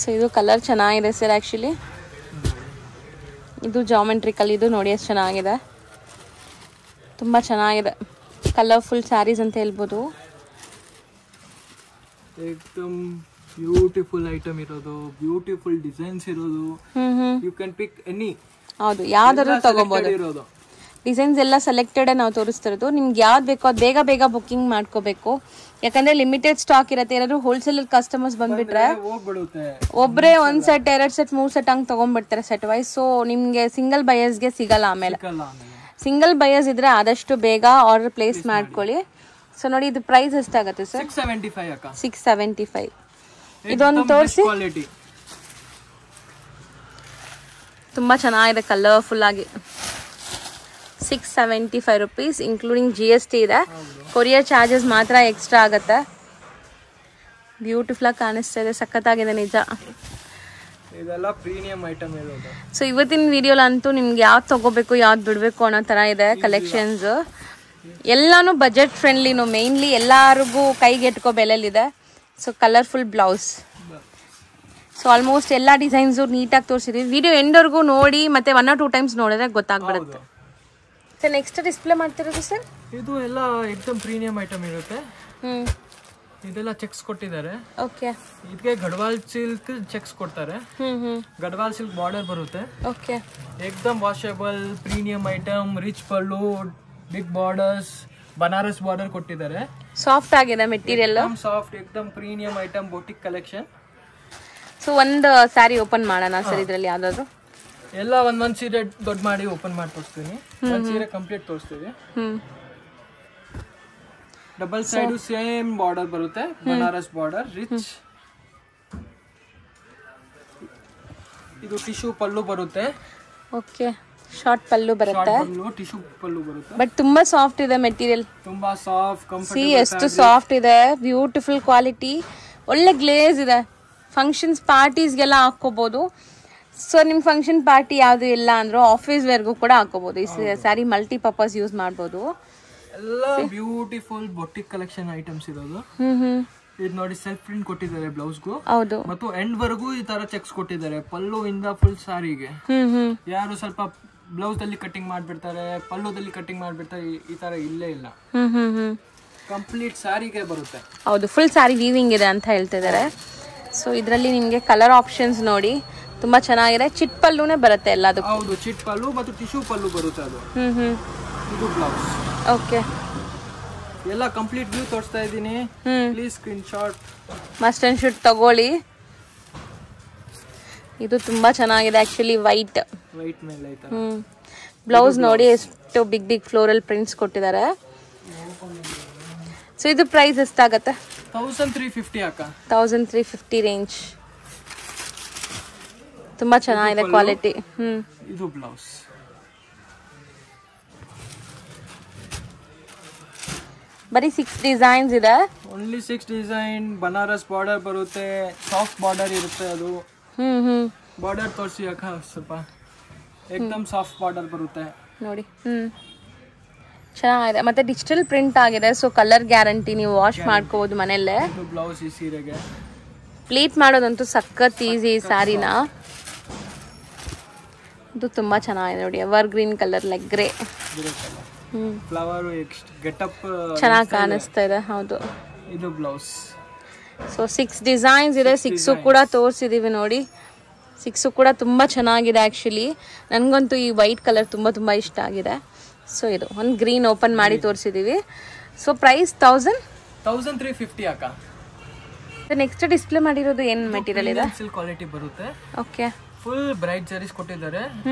ಸೊ ಇದು ಕಲರ್ ಚೆನ್ನಾಗಿದೆ ಸರ್. ಆಕ್ಚುಲಿ ಇದು ಜಾಮೆಟ್ರಿಕಲ್, ಇದು ನೋಡಿ ಎಷ್ಟು ಚೆನ್ನಾಗಿದೆ, ತುಂಬ ಚೆನ್ನಾಗಿದೆ. ಕಲರ್ಫುಲ್ ಸ್ಯಾರೀಸ್ ಅಂತ ಹೇಳ್ಬೋದು. ಏಕದಮ್ ಬ್ಯೂಟಿಫುಲ್ ಐಟಮ್ ಇರೋದು, ಬ್ಯೂಟಿಫುಲ್ ಡಿಸೈನ್ಸ್ ಇರೋದು. You can pick any. ಹೌದು, ಯಾವ್ದಾದ್ರು ತಗೋಬಹುದು. ಡಿಸೈನ್ಸ್ ಎಲ್ಲ ಸೆಲೆಕ್ಟೆಡ್ ನಾವು ತೋರಿಸ್ತಿರೋದು. ನಿಮ್ಗೆ ಯಾವ್ದು ಬೇಕೋ ಅದು ಬೇಗ ಬೇಗ ಬುಕ್ಕಿಂಗ್ ಮಾಡ್ಕೋಬೇಕು, ಯಾಕಂದ್ರೆ ಲಿಮಿಟೆಡ್ ಸ್ಟಾಕ್ ಇರುತ್ತೆ. ಏನಾದ್ರು ಹೋಲ್ಸೇಲ್ ಕಸ್ಟಮರ್ಸ್ ಬಂದ್ಬಿಟ್ರೆ ಒಬ್ಬರೇ 1 ಸೆಟ್ 2 ಸೆಟ್ 3 ಸೆಟ್ ಹಂಗೆ ತಗೊಂಡ್ಬಿಡ್ತಾರೆ ಸೆಟ್ ವೈಸ್. ಸೊ ನಿಮ್ಗೆ ಸಿಂಗಲ್ ಬಯರ್ಸ್ಗೆ ಸಿಗಲ್ಲ. ಆಮೇಲೆ ಸಿಂಗಲ್ ಬಯರ್ಸ್ ಇದ್ರೆ ಆದಷ್ಟು ಬೇಗ ಆರ್ಡರ್ ಪ್ಲೇಸ್ ಮಾಡ್ಕೊಳ್ಳಿ. ಸೊ ನೋಡಿ, ಇದು ಪ್ರೈಸ್ ಎಷ್ಟಾಗುತ್ತೆ ಸರ್? 675. ಇದೊಂದು ತೋರಿಸಿ. ತುಂಬಾ ಚೆನ್ನಾಗಿದೆ, ಕಲರ್ಫುಲ್ ಆಗಿ. 675 rupees including GST ಇದೆ. ಕೊರಿಯರ್ ಚಾರ್ಜಸ್ ಮಾತ್ರ ಎಕ್ಸ್ಟ್ರಾ ಆಗುತ್ತೆ. ಬ್ಯೂಟಿಫುಲ್ ಆಗಿ ಕಾಣಿಸ್ತಾ ಇದೆ, ಸಖತ್ತಾಗಿದೆ ನಿಜ. ಇದೆಲ್ಲ ಪ್ರೀಮಿಯಂ ಐಟಮ್ ಇರೋದು. ಸೊ ಇವತ್ತಿನ ವಿಡಿಯೋಲಂತೂ ನಿಮ್ಗೆ ಯಾವ್ದು ತಗೋಬೇಕು ಯಾವ್ದು ಬಿಡಬೇಕು ಅನ್ನೋ ಥರ ಇದೆ ಕಲೆಕ್ಷನ್ಸ್. ಎಲ್ಲಾನು ಬಜೆಟ್ ಫ್ರೆಂಡ್ಲಿನು, ಮೇನ್ಲಿ ಎಲ್ಲರಿಗೂ ಕೈಗೆ ಎಟ್ಕೋ ಬೆಲೆಲಿದೆ. So colourful blouse. So almost ಎಲ್ಲ ಡಿಸೈನ್ಸು ನೀಟಾಗಿ ತೋರಿಸಿದ್ವಿ. ವಿಡಿಯೋ ಎಂಡ್ವರೆಗೂ ನೋಡಿ ಮತ್ತೆ 1 or 2 ಟೈಮ್ಸ್ ನೋಡಿದ್ರೆ ಗೊತ್ತಾಗ್ಬಿಡುತ್ತೆ. ಸೊ ನೆಕ್ಸ್ಟ್ ಡಿಸ್ಪ್ಲೇ ಮಾಡ್ತಿರೋದು ಸರ್, ಇದು ಎಲ್ಲ ಎಕ್ದಮ್ ಪ್ರೀಮಿಯಂ ಐಟಮ್ ಇರುತ್ತೆ. ಇದೆಲ್ಲ ಚೆಕ್ಸ್ ಕೊಟ್ಟಿದ್ದಾರೆ. ಓಕೆ, ಇದಕ್ಕೆ ಗಡ್ವಾಲ್ ಸಿಲ್ಕ್ ಚೆಕ್ಸ್ ಕೊಡ್ತಾರೆ. ಗಡ್ವಾಲ್ ಸಿಲ್ಕ್ ಬಾರ್ಡರ್ ಬರುತ್ತೆ. ಓಕೆ, ಎಕ್ದಮ್ washable premium item, rich pallu, big borders, Banaras border ಕೊಟ್ಟಿದ್ದಾರೆ. ಸಾಫ್ಟ್ ಆಗಿದೆ ಮೆಟೀರಿಯಲ್, ಸಾಫ್ಟ್ ಎಕ್ದಮ್ premium item, boutique collection. So ಒಂದು ಸ್ಯಾರಿ ಓಪನ್ ಮಾಡೋಣ ಸರ್, ಇದರಲ್ಲಿ ಯಾವ್ದಾದ್ರು ಎಲ್ಲ ಒಂದೊಂದು ಸೀರೆ ದೊಡ್ಡ ಮಾಡಿ ಓಪನ್ ಮಾಡಿ ತೋರಿಸ್ತೀನಿ. ಒಂದು ಸೀರೆ ಕಂಪ್ಲೀಟ್ ತೋರಿಸ್ತೀವಿ. ಡಬಲ್ ಸೈಡ್ ಸೇಮ್ ಬಾರ್ಡರ್ ಬರುತ್ತೆ, ಬನಾರಸ್ ಬಾರ್ಡರ್, ರಿಚ್. ಇದು ಟಿಶ್ಯೂ ಪಲ್ಲು ಬರುತ್ತೆ. ಓಕೆ, ಶಾರ್ಟ್ ಪಲ್ಲು ಬರುತ್ತೆ, ಟಿಶ್ಯೂ ಪಲ್ಲು ಬರುತ್ತೆ. ಬಟ್ ತುಂಬಾ ಸಾಫ್ಟ್ ಇದೆ ಮೆಟೀರಿಯಲ್, ತುಂಬಾ ಸಾಫ್ಟ್, ಕಂಫರ್ಟಬಲ್. ಎಷ್ಟು ಸಾಫ್ಟ್ ಇದೆ, ಬ್ಯೂಟಿಫುಲ್ ಕ್ವಾಲಿಟಿ, ಒಳ್ಳೆ ಗ್ಲೇಸ್ ಇದೆ. ಫಂಕ್ಷನ್ಸ್ ಪಾರ್ಟೀಸ್ಗೆಲ್ಲ ಹಾಕೋಬಹುದು. ಸೊ ನಿಮ್ ಫಂಕ್ಷನ್ ಪಾರ್ಟಿ ಯಾವ್ದು ಇಲ್ಲ ಅಂದ್ರೂ ಆಫೀಸ್ ವೇರ್ಗೂ ಕೂಡ ಹಾಕೋಬಹುದು. ಈ ಸ್ಯಾರಿ ಮಲ್ಟಿ ಪರ್ಪಸ್ ಯೂಸ್ ಮಾಡಬಹುದು. ಎಲ್ಲ ಬ್ಯೂಟಿಫುಲ್ ಬೊಟಿಕ್ ಕಲೆಕ್ಷನ್ ಐಟಮ್ಸ್ ಇರೋದು. ಇದು ನೋಡಿ, ಸೆಲ್ಫ್ ಪ್ರಿಂಟ್ ಕೊಟ್ಟಿದ್ದಾರೆ ಬ್ಲೌಸ್ಗೂ. ಹೌದು, ಮತ್ತು ಎಂಡ್ ವರ್ಗೂ ಈ ತರ ಚೆಕ್ಸ್ ಕೊಟ್ಟಿದ್ದಾರೆ. ಪಲ್ಲು ಇಂದ ಫುಲ್ ಸಾರಿಗೆ. ಯಾರು ಸ್ವಲ್ಪ ಬ್ಲೌಸ್ ಅಲ್ಲಿ ಕಟಿಂಗ್ ಮಾಡ್ಬಿಡ್ತಾರೆ, ಪಲ್ಲುದಲ್ಲಿ ಕಟಿಂಗ್ ಮಾಡ್ಬಿಡ್ತಾರೆ, ಈ ತರ ಇಲ್ಲೇ ಇಲ್ಲ. ಕಂಪ್ಲೀಟ್ ಸಾರಿಗೆ ಬರುತ್ತೆ. ಹೌದು, ಫುಲ್ ಸ್ಯಾರಿ ವೀವಿಂಗ್ ಇದೆ ಅಂತ ಹೇಳ್ತಿದ್ದಾರೆ. ಸೊ ಇದರಲ್ಲಿ ನಿಮ್ಗೆ ಕಲರ್ ಆಪ್ಷನ್ಸ್ ನೋಡಿ ತುಂಬಾ ಚೆನ್ನಾಗಿದೆ. ಚಿಟ್ ಪಲ್ಲುನೇ ಬರುತ್ತೆ ಎಲ್ಲದಕ್ಕೂ. ಹೌದು, ಚಿಟ್ ಪಲ್ಲು ಮತ್ತು ಟಿಶ್ಯೂ ಪಲ್ಲು ಬರುತ್ತೆ. ಅದು ಇದು ಬ್ಲೌಸ್. ಓಕೆ, ಎಲ್ಲ ಕಂಪ್ಲೀಟ್ ವ್ಯೂ ತೋರಿಸ್ತಾ ಇದ್ದೀನಿ. Please screen shot must and should ತಗೊಳ್ಳಿ. ಇದು ತುಂಬಾ ಚೆನ್ನಾಗಿದೆ ಆಕ್ಚುಲಿ. ವೈಟ್ ಮೇಲೆ ಐತೆ. ಬ್ಲೌಸ್ ನೋಡಿ ಎಷ್ಟು ಬಿಗ್ ಬಿಗ್ ಫ್ಲೋರಲ್ ಪ್ರಿಂಟ್ಸ್ ಕೊಟ್ಟಿದ್ದಾರೆ. ಸೊ ಇದು ಪ್ರೈಸ್ ಎಷ್ಟಾಗತ್ತೆ? 1350 ಅಕ್ಕ. 1350 ರೇಂಜ್. ತುಂಬಾ ಚೆನ್ನಾಗಿದೆ ಕ್ವಾಲಿಟಿ. ಇದು ಬ್ಲೌಸ್. ಬರೀ 6 ಡಿಸೈನ್ಸ್ ಇದೆ. Only 6 design. ಬನಾರಸ್ ಬಾರ್ಡರ್ ಬರುತ್ತೆ, ಸಾಫ್ಟ್ ಬಾರ್ಡರ್ ಇರುತ್ತೆ. ಅದು ಬಾರ್ಡರ್ ತೋರಿಸಿ ಅಕ್ಕ ಸ್ವಲ್ಪ. ಏಕದಮ್ ಸಾಫ್ಟ್ ಬಾರ್ಡರ್ ಬರುತ್ತೆ ನೋಡಿ. ಚೆನ್ನಾಗಿದೆ. ಮತ್ತೆ ಡಿಜಿಟಲ್ ಪ್ರಿಂಟ್ ಆಗಿದೆ. ಸೊ ಕಲರ್ ಗ್ಯಾರಂಟಿ, ನೀವು ವಾಶ್ ಮಾಡ್ಕೋಬಹುದು ಮನೆಯಲ್ಲೇ. ಬ್ಲೌಸ್ ಈ ಸೀರೆಗೆ ಪ್ಲೀಟ್ ಮಾಡೋದಂತೂ ಸಖತ್ ಈಸಿ ಈ ಸ್ಯಾರಿನ. ಇದು ತುಂಬಾ ಚೆನ್ನಾಗಿದೆ ನೋಡಿ, evergreen colour, like grey. Flower getup ಚೆನ್ನಾಗಿ ಕಾಣಿಸ್ತಾ ಇದೆ. ಹೌದು, ಇದು ಬ್ಲೌಸ್. ಸೊ 6 ಡಿಸೈನ್ಸ್ ಇದೆ. 6 ಕೂಡ ತೋರಿಸಿದೀವಿ ನೋಡಿ. 6 ಕೂಡ ತುಂಬಾ ಚೆನ್ನಾಗಿದೆ ಆಕ್ಚುಲಿ. ನನಗಂತೂ ಈ ವೈಟ್ ಕಲರ್ ತುಂಬಾ ಇಷ್ಟ ಆಗಿದೆ. ಸೊ ಇದು ಒಂದು ಗ್ರೀನ್ ಓಪನ್ ಮಾಡಿ ತೋರಿಸಿದೀವಿ. ಸೊ ಪ್ರೈಸ್ 1350 ಅಕ್ಕ. ನೆಕ್ಸ್ಟ್ ಡಿಸ್ಪ್ಲೇ ಮಾಡಿರೋದು ಏನ್ ಮೆಟೀರಿಯಲ್ ಇದೆ? ಸಿಲ್ಕ್ ಕ್ವಾಲಿಟಿ ಬರುತ್ತೆ. ಓಕೆ, ಫುಲ್ ಬ್ರೈಟ್ ಜರೀಸ್ ಕೊಟ್ಟಿದ್ದಾರೆ.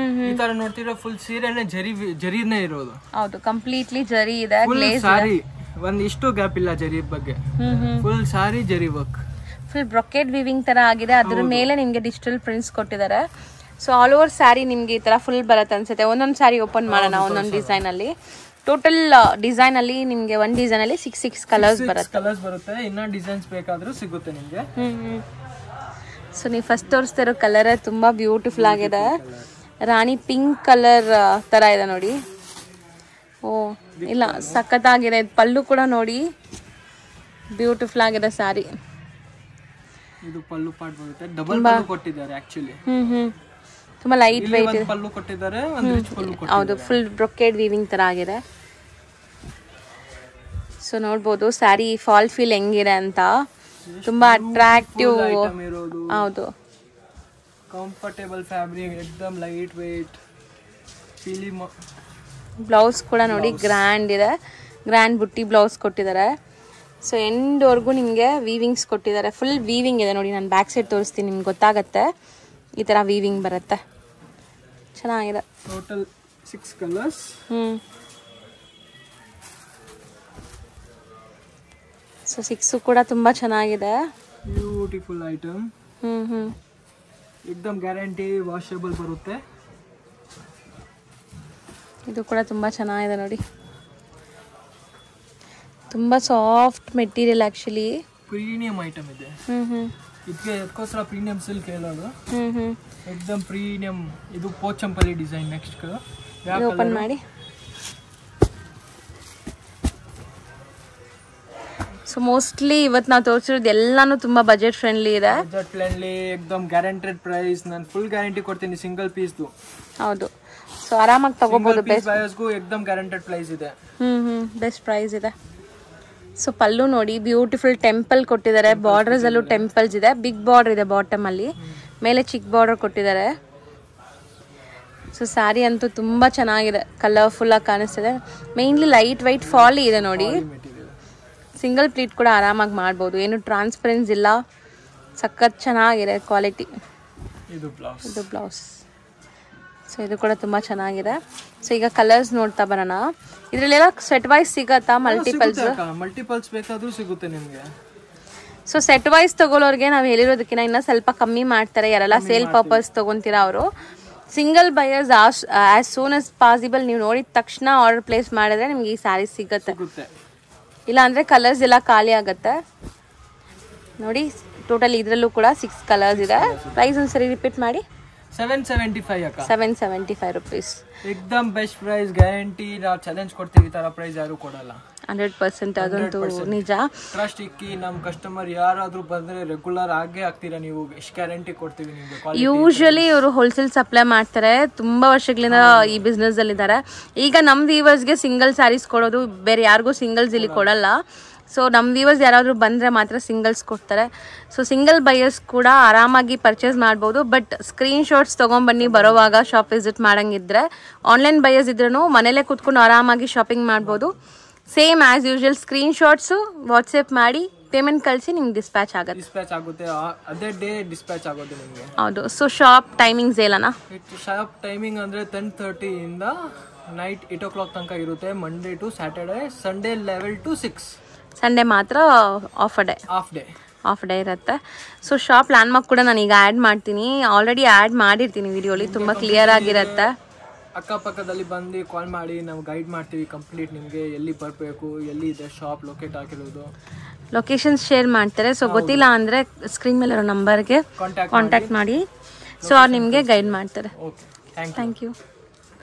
ಈ ತರ ನೋಡ್ತಿದ್ರೆ ಫುಲ್ ಸೀರೆನೇ ಜರಿನೇ ಇರೋದು. ಹೌದು, ಕಂಪ್ಲೀಟ್ಲಿ ಜರಿ ಇದೆ. ಸಾರಿ ಒಂದಿಷ್ಟು ಗ್ಯಾಪ್ ಇಲ್ಲ ಜರಿ ಬಗ್ಗೆ. ಫುಲ್ ಸಾರಿ ಜರಿ ವರ್ಕ್, ಫುಲ್ ಬ್ರೊಕೆಟ್ ವಿವಿಂಗ್ ತರ ಆಗಿದೆ. ಅದ್ರ ಮೇಲೆ ನಿಮ್ಗೆ ಡಿಜಿಟಲ್ ಪ್ರಿಂಟ್ಸ್ ಕೊಟ್ಟಿದ್ದಾರೆ. ಸೊ ಆಲ್ ಓವರ್ ಸ್ಯಾರಿ ನಿಮ್ಗೆ ಈ ತರ ಫುಲ್ ಬರುತ್ತೆ ಅನ್ಸುತ್ತೆ. ಒಂದೊಂದು ಸ್ಯಾರಿ ಓಪನ್ ಮಾಡೋಣ. ಒಂದೊಂದು ಡಿಸೈನ್ ಅಲ್ಲಿ, ಟೋಟಲ್ ಡಿಸೈನ್ ಅಲ್ಲಿ ನಿಮ್ಗೆ ಒಂದು ಡಿಸೈನ್ ಅಲ್ಲಿ 6 ಕಲರ್ಸ್ ಬರುತ್ತೆ. ಇನ್ನ ಡಿಸೈನ್ಸ್ ಬೇಕಾದ್ರೂ ಸಿಗುತ್ತೆ ನಿಮ್ಗೆ. ಸೊ ನೀವು ಫಸ್ಟ್ ತೋರಿಸ್ತಾ ಇರೋ ಕಲರ್ ತುಂಬಾ ಬ್ಯೂಟಿಫುಲ್ ಆಗಿದೆ. ರಾಣಿ ಪಿಂಕ್ ಕಲರ್ ತರ ಇದೆ ನೋಡಿ. ಓ ಇಲ್ಲ, ಸಖತ್ತಾಗಿದೆ. ಪಲ್ಲು ಕೂಡ ನೋಡಿ, ಬ್ಯೂಟಿಫುಲ್ ಆಗಿದೆ ಸ್ಯಾರಿ. ಇದು ಪಲ್ಲು ಪಾರ್ಟ್ ಬರುತ್ತೆ. ಡಬಲ್ ಪಲ್ಲು ಕೊಟ್ಟಿದ್ದಾರೆ ಆಕ್ಚುಲಿ. ತುಂಬಾ ಲೈಟ್ ವೆಯ್ಟ್ ಇದೆ. ಪಲ್ಲು ಕೊಟ್ಟಿದ್ದಾರೆ, ಒಂದು ರಿಚ್ ಪಲ್ಲು ಕೊಟ್ಟಿದ್ದಾರೆ. ಹೌದು, ಫುಲ್ ಬ್ರೊಕೆಡ್ ವೀವಿಂಗ್ ತರ ಆಗಿದೆ. ಸೊ ನೋಡ್ಬೋದು ಸ್ಯಾರಿ ಫಾಲ್ ಫೀಲ್ ಹೆಂಗಿದೆ ಅಂತ. ತುಂಬಾ ಅಟ್ರಾಕ್ಟಿವ್. ಹೌದು, ಕಂಫರ್ಟೇಬಲ್ ಫ್ಯಾಬ್ರಿಕ್, ಎಕ್ದಮ್ ಲೈಟ್ ವೇಟ್. ಬ್ಲೌಸ್ ಕೂಡ ನೋಡಿ ಗ್ರ್ಯಾಂಡ್ ಇದೆ. ಗ್ರ್ಯಾಂಡ್ ಬುಟ್ಟಿ ಬ್ಲೌಸ್ ಕೊಟ್ಟಿದ್ದಾರೆ. ಸೊ ಎಂಡ್ವರೆಗೂ ನಿಮಗೆ ವೀವಿಂಗ್ಸ್ ಕೊಟ್ಟಿದ್ದಾರೆ. ಫುಲ್ ವೀವಿಂಗ್ ಇದೆ ನೋಡಿ. ನಾನು ಬ್ಯಾಕ್ ಸೈಡ್ ತೋರಿಸ್ತೀನಿ, ನಿಮ್ಗೆ ಗೊತ್ತಾಗತ್ತೆ. ಈ ತರ ವೀವಿಂಗ್ ಬರುತ್ತೆ, ಚೆನ್ನಾಗಿದೆ. Total 6 colours. ಸೊ 6 ಕೂಡ ತುಂಬಾ ಚೆನ್ನಾಗಿದೆ. Beautiful item. ಎಕ್ದಮ್ ಗ್ಯಾರಂಟಿ ವಾಷಬಲ್ ಬರುತ್ತೆ. ಇದು ಕೂಡ ತುಂಬ ಚೆನ್ನಾಗಿದೆ ನೋಡಿ, ತುಂಬ soft material actually. Premium item ಇದೆ. ಇದಕ್ಕೆ ಅದಕ್ಕೋಸ್ಕರ ಪ್ರೀಮಿಯಂ ಸಿಲ್ಕ್ ಹೇಳೋದು. ಎಕ್ದಮ್ ಪ್ರೀಮಿಯಂ. ಇದು ಪೋಚಂಪಲ್ಲಿ ಡಿಸೈನ್. ನೆಕ್ಸ್ಟ್ ಓಪನ್ ಮಾಡಿ. ಸೊ ಮೋಸ್ಟ್ಲಿ ಇವತ್ತು ನಾವು ತೋರಿಸಿರೋದು ಎಲ್ಲಾನು ತುಂಬ ಬಜೆಟ್ ಫ್ರೆಂಡ್ಲಿ ಇದೆ. ಬಜೆಟ್ ಫ್ರೆಂಡ್ಲಿ, ಎಕ್ದಮ್ ಗ್ಯಾರಂಟೆಡ್ ಪ್ರೈಸ್. ನಾನು ಫುಲ್ ಗ್ಯಾರಂಟಿ ಕೊಡ್ತೀನಿ ಸಿಂಗಲ್ ಪೀಸ್ದು. ಹೌದು, ಸೊ ಆರಾಮಾಗಿ ತಗೋಬಹುದು. ಬೆಸ್ಟ್ ಪ್ರೈಸ್ಗೂ ಎಕ್ದಮ್ ಗ್ಯಾರಂಟೆಡ್ ಪ್ರೈಸ್ ಇದೆ. ಬೆಸ್ಟ್ ಪ್ರೈಸ್ ಇದೆ. ಸೊ ಪಲ್ಲು ನೋಡಿ, ಬ್ಯೂಟಿಫುಲ್ ಟೆಂಪಲ್ ಕೊಟ್ಟಿದ್ದಾರೆ. ಬಾರ್ಡರ್ಸ್ ಅಲ್ಲೂ ಟೆಂಪಲ್ಸ್ ಇದೆ. ಬಿಗ್ ಬಾರ್ಡರ್ ಇದೆ ಬಾಟಮ್ ಅಲ್ಲಿ, ಮೇಲೆ ಚಿಕ್ಕ ಬಾರ್ಡರ್ ಕೊಟ್ಟಿದ್ದಾರೆ. ಸೊ ಸ್ಯಾರಿ ಅಂತೂ ತುಂಬಾ ಚೆನ್ನಾಗಿದೆ, ಕಲರ್ಫುಲ್ ಆಗಿ ಕಾಣಿಸ್ತಿದೆ. ಮೇನ್ಲಿ ಲೈಟ್ ವೈಟ್ ಫಾಲಿ ಇದೆ ನೋಡಿ. ಸಿಂಗಲ್ ಪ್ಲೀಟ್ ಕೂಡ ಆರಾಮಾಗಿ ಮಾಡ್ಬೋದು, ಏನು ಟ್ರಾನ್ಸ್ಪರೆನ್ಸ್ ಇಲ್ಲ. ಸಖತ್ ಚೆನ್ನಾಗಿದೆ ಕ್ವಾಲಿಟಿ. ಇದು ಬ್ಲೌಸ್. ಸೊ ಇದು ಕೂಡ ತುಂಬ ಚೆನ್ನಾಗಿದೆ. ಸೊ ಈಗ ಕಲರ್ಸ್ ನೋಡ್ತಾ ಬರೋಣ. ಇದರಲ್ಲೆಲ್ಲ ಸೆಟ್ ವೈಸ್ ಸಿಗತ್ತಾ? ಮಲ್ಟಿಪಲ್ಸ್ ಬೇಕಾದ್ರೂ ಸಿಗುತ್ತೆ ನಿಮಗೆ. ಸೊ ಸೆಟ್ ವೈಸ್ ತಗೊಳ್ಳೋರಿಗೆ ನಾವು ಹೇಳಿರೋದಕ್ಕಿಂತ ಇನ್ನೂ ಸ್ವಲ್ಪ ಕಮ್ಮಿ ಮಾಡ್ತಾರೆ. ಯಾರೆಲ್ಲ ಸೇಲ್ ಪರ್ಪಸ್ ತಗೊಂತೀರಾ ಅವರು. Single buyers as soon as possible ನೀವು ನೋಡಿದ ತಕ್ಷಣ ಆರ್ಡರ್ ಪ್ಲೇಸ್ ಮಾಡಿದ್ರೆ ನಿಮ್ಗೆ ಈ ಸ್ಯಾರಿ ಸಿಗುತ್ತೆ. ಇಲ್ಲ ಅಂದರೆ ಕಲರ್ಸ್ ಎಲ್ಲ ಖಾಲಿ ಆಗುತ್ತೆ ನೋಡಿ. ಟೋಟಲ್ ಇದರಲ್ಲೂ ಕೂಡ 6 ಕಲರ್ಸ್ ಇದೆ. ಪ್ರೈಸ್ ಒಂದ್ಸರಿ ರಿಪೀಟ್ ಮಾಡಿ. 775 ಅಕ್ಕ. 775 rupees. ಎಕ್ದಮ್ ಬೆಸ್ಟ್ ಪ್ರೈಸ್, ಗ್ಯಾರಂಟಿ. ನಾವು ಚಾಲೆಂಜ್ ಕೊಡ್ತೀವಿ, ಈ ತರ ಪ್ರೈಸ್ ಯಾರು ಕೊಡಲ್ಲ. 100% ಅದಂತೂ ನಿಜ. ಟ್ರಸ್ಟ್ ಇಕ್ಕಿ ನಮ್ಮ ಕಸ್ಟಮರ್ ಯಾರಾದ್ರೂ ಬಂದ್ರೆ ರೆಗ್ಯುಲರ್ ಆಗೇ ಆಗ್ತೀರಾ ನೀವು. ಎಷ್ಟು ಗ್ಯಾರಂಟಿ ಕೊಡ್ತೀವಿ ನಿಮ್ಗೆ. ಯೂಶಲಿ ಇವರು ಹೋಲ್ಸೇಲ್ ಸಪ್ಲೈ ಮಾಡ್ತಾರೆ, ತುಂಬಾ ವರ್ಷಗಳಿಂದ ಈ ಬಿಸ್ನೆಸ್ ಅಲ್ಲಿ ಇದ್ದಾರೆ. ಈಗ ನಮ್ಮ ವ್ಯೂವರ್ಸ್ಗೆ ಸಿಂಗಲ್ ಸ್ಯಾರೀಸ್ ಕೊಡೋದು, ಬೇರೆ ಯಾರಿಗೂ ಸಿಂಗಲ್ಸ್ ಇಲ್ಲಿ ಕೊಡಲ್ಲ. ಸೊ ನಮ್ಮ ವ್ಯೂವರ್ಸ್ ಯಾರಾದರೂ ಬಂದರೆ ಮಾತ್ರ ಸಿಂಗಲ್ಸ್ ಕೊಡ್ತಾರೆ. ಸೊ ಸಿಂಗಲ್ ಬೈಯರ್ಸ್ ಕೂಡ ಆರಾಮಾಗಿ ಪರ್ಚೇಸ್ ಮಾಡ್ಬೋದು. ಬಟ್ ಸ್ಕ್ರೀನ್ ಶಾಟ್ಸ್ ತೊಗೊಂಬನ್ನಿ ಬರೋವಾಗ, ಶಾಪ್ ವಿಸಿಟ್ ಮಾಡಂಗಿದ್ರೆ. ಆನ್ಲೈನ್ ಬೈಯರ್ಸ್ ಇದ್ರೂ ಮನೇಲೇ ಕೂತ್ಕೊಂಡು ಆರಾಮಾಗಿ ಶಾಪಿಂಗ್ ಮಾಡ್ಬೋದು. Same as usual screen shots WhatsApp ಮಾಡಿ ಪೇಮೆಂಟ್ ಕಳಿಸಿ ನಿಮ್ಗೆ ಡಿಸ್ಪ್ಯಾಚ್ ಆಗುತ್ತೆ. ಅದೇ ಡೇ ಡಿಸ್ಪ್ಯಾಚ್ ಆಗೋದು ನಿಮಗೆ. ಹೌದು. ಸೊ ಶಾಪ್ ಟೈಮಿಂಗ್ಸ್ ಹೇಳೋಣ. ಶಾಪ್ ಟೈಮಿಂಗ್ ಅಂದರೆ 10:30 ಇಂದ ನೈಟ್ 8 o'clock ತನಕ ಇರುತ್ತೆ. Monday to Saturday, Sunday 11 to 6. Sunday ಮಾತ್ರ ಆಫ್ ಡೇ ಇರುತ್ತೆ. ಸೊ ಶಾಪ್ ಲ್ಯಾಂಡ್ಮಾರ್ಕ್ ಕೂಡ ನಾನು ಈಗ ಆ್ಯಡ್ ಮಾಡ್ತೀನಿ. ಆಲ್ರೆಡಿ ಆ್ಯಡ್ ಮಾಡಿರ್ತೀನಿ ವಿಡಿಯೋಲಿ, ತುಂಬ ಕ್ಲಿಯರ್ ಆಗಿರುತ್ತೆ. ಅಕ್ಕಪಕ್ಕದಲ್ಲಿ ಬಂದು ಕಾಲ್ ಮಾಡಿ ನಾವು ಗೈಡ್ ಮಾಡ್ತೀವಿ ಕಂಪ್ಲೀಟ್ ನಿಮಗೆ. ಎಲ್ಲಿ ಬರಬೇಕು, ಎಲ್ಲಿ ಇದೆ ಶಾಪ್ ಲೊಕೇಟ್ ಆಗಿರೋದು, ಲೊಕೇಶನ್ಸ್ ಶೇರ್ ಮಾಡ್ತಾರೆ. ಸೊ ಗೊತ್ತಿಲ್ಲ ಅಂದರೆ ಸ್ಕ್ರೀನ್ ಮೇಲೆ ಇರೋ ನಂಬರ್ಗೆ ಕಾಂಟ್ಯಾಕ್ಟ್ ಮಾಡಿ. ಸೊ ಅವ್ರು ನಿಮಗೆ ಗೈಡ್ ಮಾಡ್ತಾರೆ. Okay, thank you.